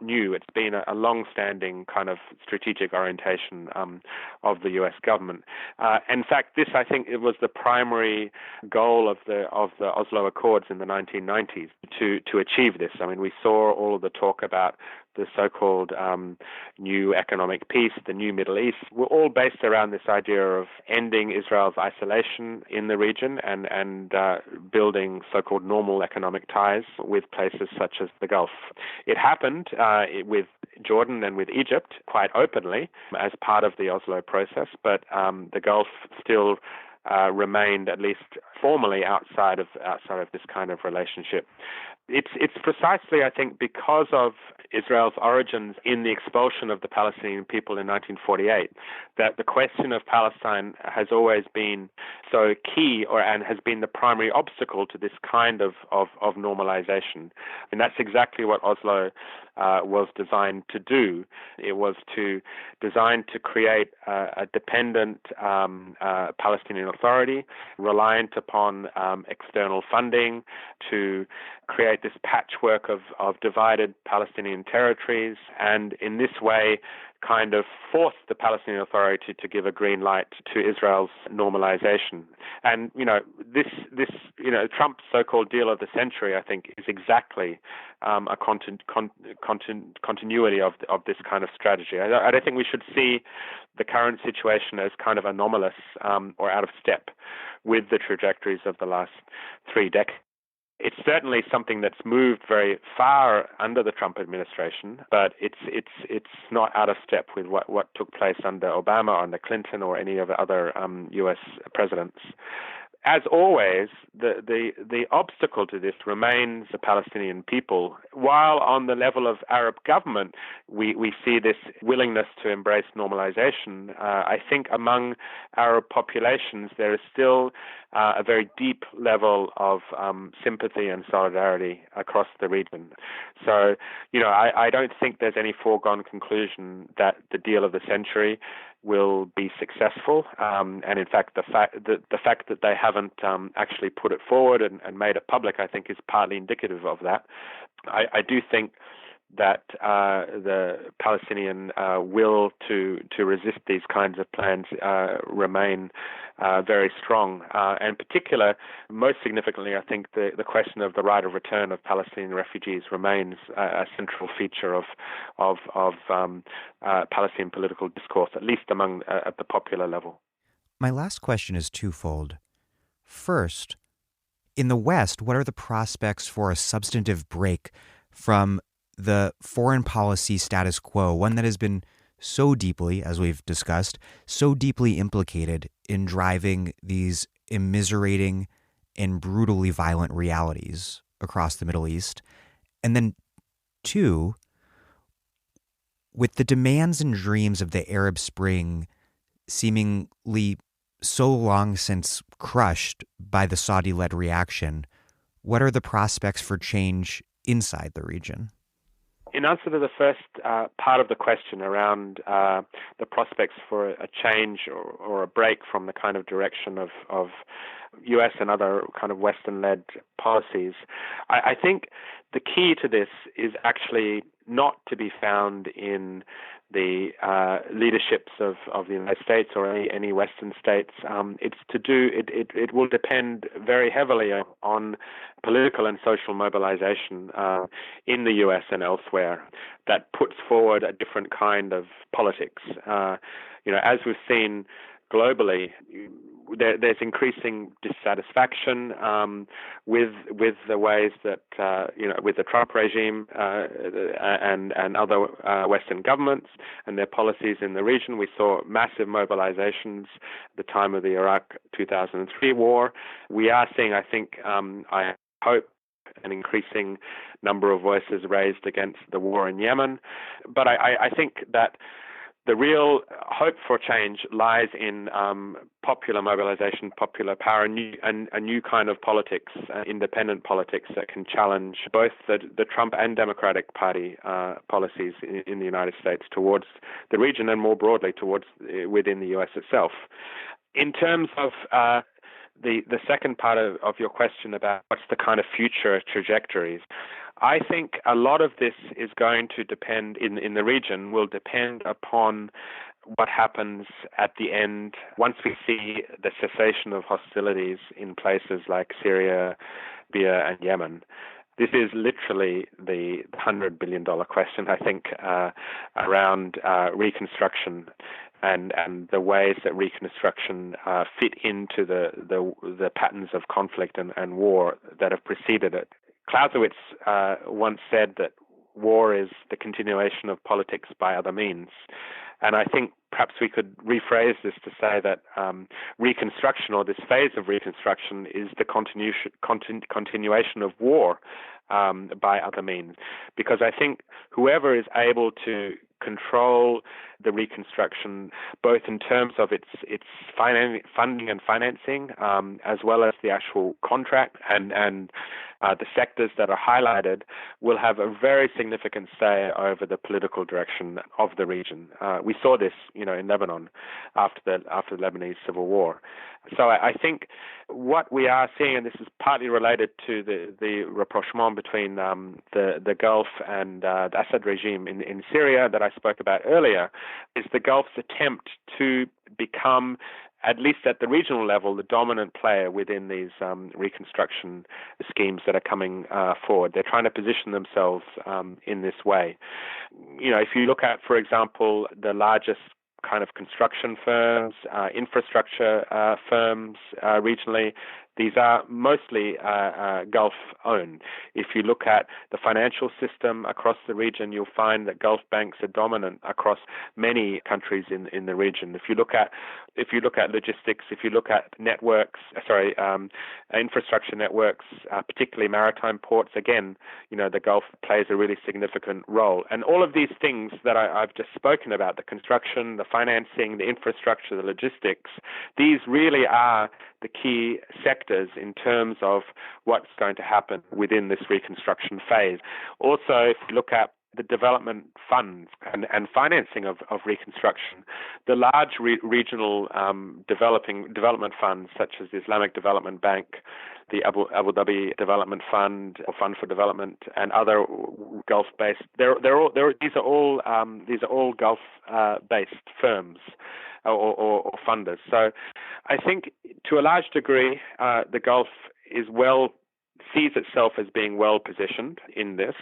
new. It's been a long-standing kind of strategic orientation of the U.S. government. In fact, this, I think, it was the primary goal of the Oslo Accords in the 1990s to achieve this. I mean, we saw all of the talk about the so-called new economic peace, the new Middle East, were all based around this idea of ending Israel's isolation in the region and building so-called normal economic ties with places such as the Gulf. It happened with Jordan and with Egypt quite openly as part of the Oslo process, but the Gulf still remained, at least formally, outside of this kind of relationship. It's precisely, I think, because of Israel's origins in the expulsion of the Palestinian people in 1948 that the question of Palestine has always been so key and has been the primary obstacle to this kind of normalization. And that's exactly what Oslo was designed to do. It was designed to create a dependent Palestinian Authority, reliant upon external funding, to create this patchwork of divided Palestinian territories, and in this way kind of forced the Palestinian Authority to give a green light to Israel's normalization. And, this Trump's so-called deal of the century, I think, is exactly a continuity of this kind of strategy. I don't think we should see the current situation as kind of anomalous or out of step with the trajectories of the last 3 decades. It's certainly something that's moved very far under the Trump administration, but it's not out of step with what took place under Obama, under Clinton, or any of the other U.S. presidents. as always, the obstacle to this remains the Palestinian people. While on the level of Arab government, we see this willingness to embrace normalization, I think among Arab populations there is still a very deep level of sympathy and solidarity across the region. So, I don't think there's any foregone conclusion that the deal of the century will be successful. And in fact, the fact that they haven't actually put it forward and made it public, I think, is partly indicative of that. I do think that the Palestinian will to resist these kinds of plans remain very strong. And in particular, most significantly, I think the question of the right of return of Palestinian refugees remains a central feature of Palestinian political discourse, at least among at the popular level. My last question is twofold. First, in the West, what are the prospects for a substantive break from the foreign policy status quo, one that has been so deeply, as we've discussed, so deeply implicated in driving these immiserating and brutally violent realities across the Middle East? And then two, with the demands and dreams of the Arab Spring seemingly so long since crushed by the Saudi-led reaction, what are the prospects for change inside the region? In answer to the first part of the question around the prospects for a change or a break from the kind of direction of U.S. and other kind of Western-led policies, I think the key to this is actually not to be found in the leaderships of the United States or any Western states. It will depend very heavily on political and social mobilization in the U.S. and elsewhere that puts forward a different kind of politics. As we've seen globally, there's increasing dissatisfaction with the ways that with the Trump regime and other Western governments and their policies in the region. We saw massive mobilizations at the time of the Iraq 2003 war. We are seeing, I think, I hope, an increasing number of voices raised against the war in Yemen. But I think that the real hope for change lies in popular mobilization, popular power, and a new kind of politics, independent politics that can challenge both the Trump and Democratic Party policies in the United States towards the region and more broadly towards within the U.S. itself. In terms of the second part of your question about what's the kind of future trajectories, I think a lot of this is going to depend in the region, will depend upon what happens at the end once we see the cessation of hostilities in places like Syria, Libya, and Yemen. This is literally the $100 billion question, I think, around reconstruction and the ways that reconstruction fit into the patterns of conflict and war that have preceded it. Clausewitz once said that war is the continuation of politics by other means. And I think perhaps we could rephrase this to say that reconstruction, or this phase of reconstruction, is the continuation of war by other means. Because I think whoever is able to control the reconstruction, both in terms of its funding and financing, as well as the actual contract and the sectors that are highlighted, will have a very significant say over the political direction of the region. We saw this, in Lebanon after the Lebanese civil war. So I think what we are seeing, and this is partly related to the rapprochement between the Gulf and the Assad regime in Syria that I spoke about earlier, is the Gulf's attempt to become, at least at the regional level, the dominant player within these reconstruction schemes that are coming forward. They're trying to position themselves in this way. If you look at, for example, the largest kind of construction firms, infrastructure firms regionally, These are mostly Gulf owned. If you look at the financial system across the region, you'll find that Gulf banks are dominant across many countries in the region. If you look at logistics, if you look at infrastructure networks, particularly maritime ports, again, the Gulf plays a really significant role. And all of these things that I've just spoken about, the construction, the financing, the infrastructure, the logistics, these really are the key sectors in terms of what's going to happen within this reconstruction phase. Also, if you look at the development funds and financing of reconstruction, the large regional development funds such as the Islamic Development Bank, the Abu Dhabi Development Fund or Fund for Development, and other Gulf-based, these are all Gulf-based firms or funders. So I think to a large degree the Gulf sees itself as being well positioned in this,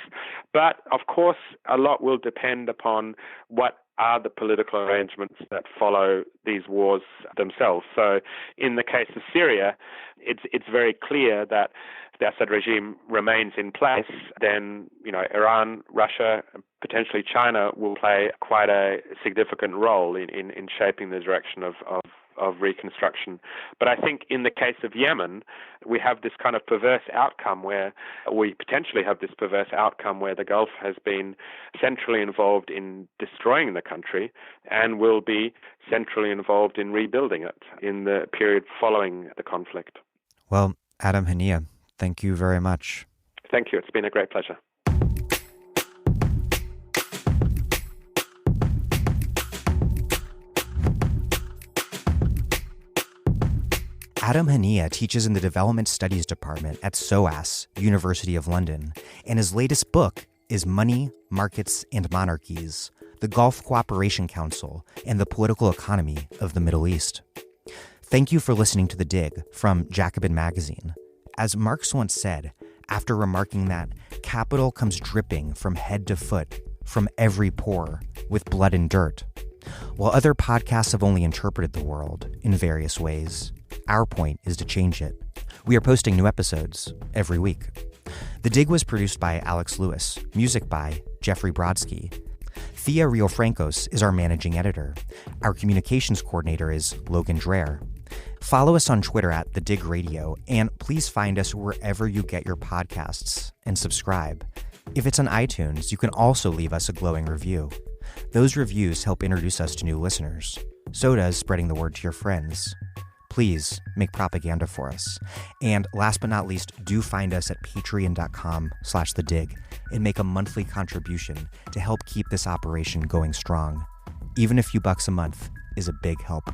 but of course a lot will depend upon what are the political arrangements that follow these wars themselves. So in the case of Syria, it's very clear that the Assad regime remains in place, then Iran, Russia, potentially China will play quite a significant role in shaping the direction of reconstruction. But I think in the case of Yemen, we have this kind of perverse outcome where the Gulf has been centrally involved in destroying the country and will be centrally involved in rebuilding it in the period following the conflict. Well, Adam Hanieh, thank you very much. Thank you. It's been a great pleasure. Adam Hanieh teaches in the Development Studies Department at SOAS, University of London, and his latest book is Money, Markets, and Monarchies, the Gulf Cooperation Council and the Political Economy of the Middle East. Thank you for listening to The Dig from Jacobin Magazine. As Marx once said, after remarking that capital comes dripping from head to foot, from every pore, with blood and dirt. While other podcasts have only interpreted the world in various ways, our point is to change it. We are posting new episodes every week. The Dig was produced by Alex Lewis, music by Jeffrey Brodsky. Thea Riofrancos is our managing editor. Our communications coordinator is Logan Dreher. Follow us on Twitter at The Dig Radio, and please find us wherever you get your podcasts and subscribe. If it's on iTunes, you can also leave us a glowing review. Those reviews help introduce us to new listeners. So does spreading the word to your friends. Please make propaganda for us. And last but not least, do find us at patreon.com/thedig and make a monthly contribution to help keep this operation going strong. Even a few bucks a month is a big help.